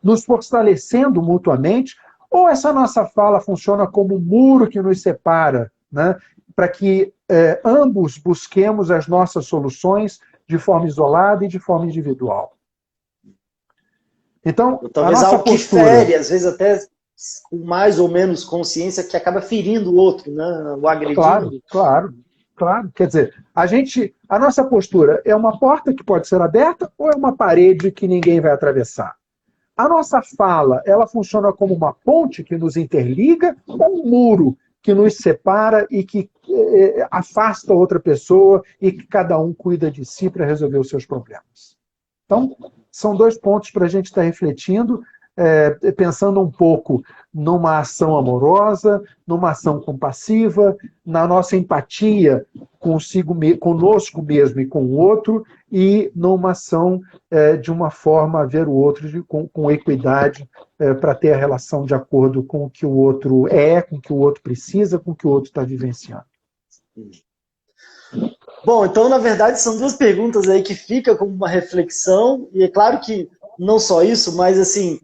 Speaker 2: nos fortalecendo mutuamente, ou essa nossa fala funciona como um muro que nos separa, né, para que ambos busquemos as nossas soluções de forma isolada e de forma individual? Então,
Speaker 1: talvez
Speaker 2: a nossa
Speaker 1: algo
Speaker 2: postura...
Speaker 1: que fere, às vezes até com mais ou menos consciência, que acaba ferindo o outro, né? O agredindo.
Speaker 2: Claro. Quer dizer, a nossa postura é uma porta que pode ser aberta ou é uma parede que ninguém vai atravessar? A nossa fala, ela funciona como uma ponte que nos interliga ou um muro que nos separa e que afasta outra pessoa e que cada um cuida de si para resolver os seus problemas? Então, são 2 pontos para a gente estar refletindo, pensando um pouco numa ação amorosa, numa ação compassiva, na nossa empatia conosco mesmo e com o outro, e numa ação de uma forma a ver o outro com equidade, para ter a relação de acordo com o que o outro com o que o outro precisa, com o que o outro está vivenciando.
Speaker 1: Bom, então, na verdade, são 2 perguntas aí que ficam como uma reflexão, e é claro que não só isso, mas, assim,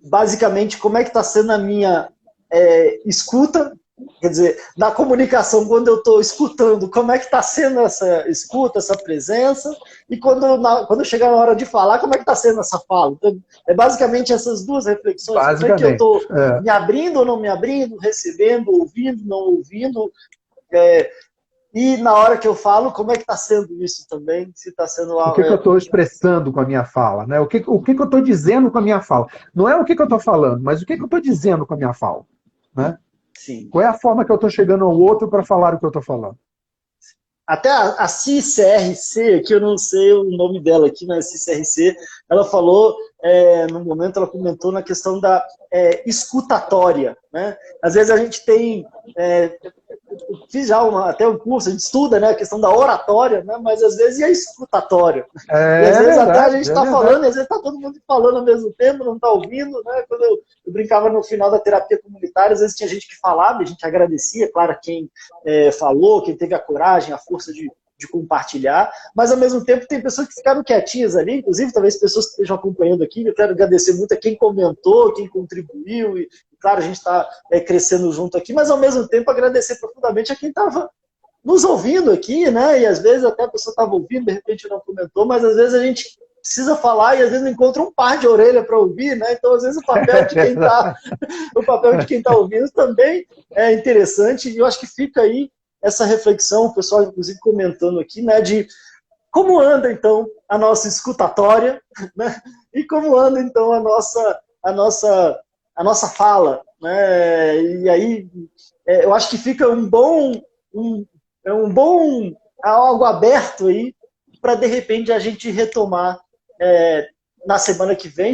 Speaker 1: basicamente, como é que está sendo a minha escuta, quer dizer, na comunicação, quando eu estou escutando, como é que está sendo essa escuta, essa presença, e quando chegar na hora de falar, como é que está sendo essa fala? Então, basicamente essas 2 reflexões, como é que eu estou me abrindo ou não me abrindo, recebendo, ouvindo, não ouvindo, e na hora que eu falo, como é que está sendo isso também? Se está sendo
Speaker 2: o que eu estou expressando com a minha fala, né? O que eu estou dizendo com a minha fala? Não é o que eu estou falando, mas o que eu estou dizendo com a minha fala, né?
Speaker 1: Sim.
Speaker 2: Qual é a forma que eu estou chegando ao outro para falar o que eu estou falando?
Speaker 1: Até a CICRC, aqui eu não sei o nome dela aqui, mas a CICRC, ela falou, no momento ela comentou na questão da escutatória, né? Às vezes a gente tem, fiz já até um curso, a gente estuda, né, a questão da oratória, né, mas às vezes é escutatória. E às vezes
Speaker 2: verdade,
Speaker 1: até a gente está falando, e às vezes está todo mundo falando ao mesmo tempo, não está ouvindo, né? Quando eu brincava no final da terapia comunitária, às vezes tinha gente que falava, e a gente agradecia, claro, quem falou, quem teve a coragem, a força de compartilhar, mas ao mesmo tempo tem pessoas que ficaram quietinhas ali, inclusive talvez pessoas que estejam acompanhando aqui, eu quero agradecer muito a quem comentou, quem contribuiu, e claro, a gente está crescendo junto aqui, mas ao mesmo tempo agradecer profundamente a quem estava nos ouvindo aqui, né? E às vezes até a pessoa estava ouvindo, de repente não comentou, mas às vezes a gente precisa falar e às vezes não encontra um par de orelha para ouvir, né? Então às vezes o papel de quem está o papel de quem está ouvindo também é interessante, e eu acho que fica aí essa reflexão, o pessoal inclusive comentando aqui, né, de como anda então a nossa escutatória, né, e como anda então a nossa fala, né, e aí eu acho que fica um bom algo aberto aí para de repente a gente retomar na semana que vem,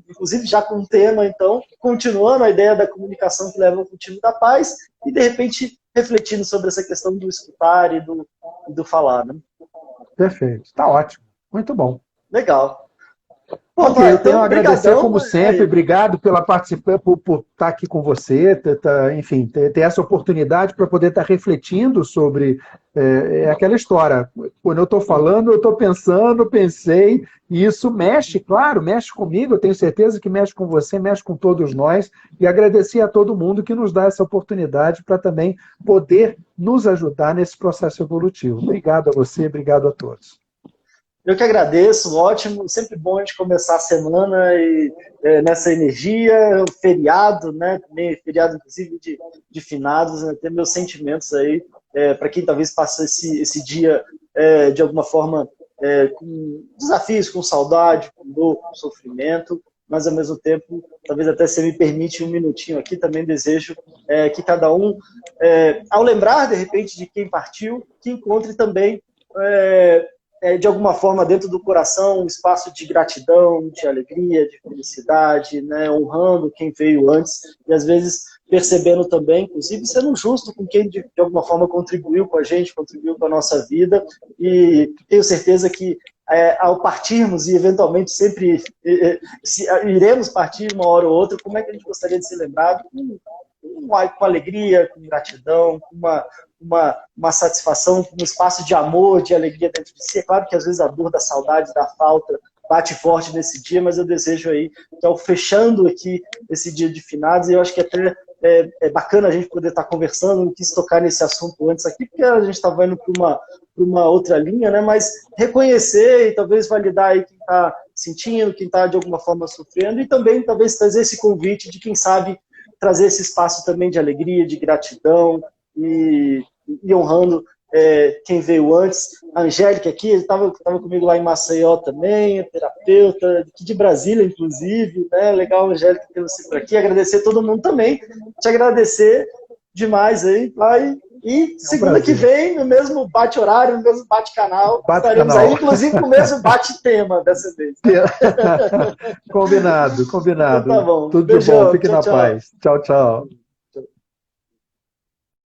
Speaker 1: inclusive já com um tema, então, continuando a ideia da comunicação que leva ao cultivo da paz e, de repente, refletindo sobre essa questão do escutar e do falar. Né?
Speaker 2: Perfeito. Está ótimo. Muito bom.
Speaker 1: Legal.
Speaker 2: Ok,
Speaker 1: Pai,
Speaker 2: eu tenho a agradecer,
Speaker 1: brigadão,
Speaker 2: como sempre. Obrigado pela participação, por estar aqui com você, enfim, ter essa oportunidade para poder estar refletindo sobre aquela história. Quando eu estou falando, eu estou pensei, e isso mexe, claro, mexe comigo, eu tenho certeza que mexe com você, mexe com todos nós, e agradecer a todo mundo que nos dá essa oportunidade para também poder nos ajudar nesse processo evolutivo. Obrigado a você, obrigado a todos.
Speaker 1: Eu que agradeço, ótimo, sempre bom a gente começar a semana e, nessa energia, feriado, né, também feriado inclusive de finados, né, ter meus sentimentos aí, para quem talvez passou esse dia de alguma forma com desafios, com saudade, com dor, com sofrimento, mas ao mesmo tempo, talvez até se me permite um minutinho aqui, também desejo que cada um, ao lembrar de repente de quem partiu, que encontre também de alguma forma, dentro do coração, um espaço de gratidão, de alegria, de felicidade, né? Honrando quem veio antes e, às vezes, percebendo também, inclusive, sendo justo com quem, de alguma forma, contribuiu com a gente, contribuiu com a nossa vida. E tenho certeza que, ao partirmos, e eventualmente sempre iremos partir uma hora ou outra, como é que a gente gostaria de ser lembrado? Com alegria, com gratidão, com uma satisfação, um espaço de amor, de alegria dentro de si. É claro que às vezes a dor da saudade, da falta, bate forte nesse dia, mas eu desejo aí, que fechando aqui esse dia de finados, e eu acho que até é bacana a gente poder estar conversando, não quis tocar nesse assunto antes aqui, porque a gente estava indo para uma outra linha, né? Mas reconhecer e talvez validar aí quem está sentindo, quem está de alguma forma sofrendo, e também talvez trazer esse convite de quem sabe trazer esse espaço também de alegria, de gratidão e honrando quem veio antes. A Angélica aqui, estava comigo lá em Maceió também, terapeuta, aqui de Brasília, inclusive, né? Legal, Angélica, ter você por aqui. Agradecer a todo mundo também. Te agradecer demais aí, pai. E segunda que vem, no mesmo bate-horário, no mesmo bate-canal, estaremos aí, inclusive com o mesmo bate-tema dessa vez.
Speaker 2: Combinado.
Speaker 1: Então tá bom.
Speaker 2: Tudo
Speaker 1: Beijão,
Speaker 2: de bom, fique
Speaker 1: tchau,
Speaker 2: na
Speaker 1: tchau.
Speaker 2: paz. Tchau, tchau.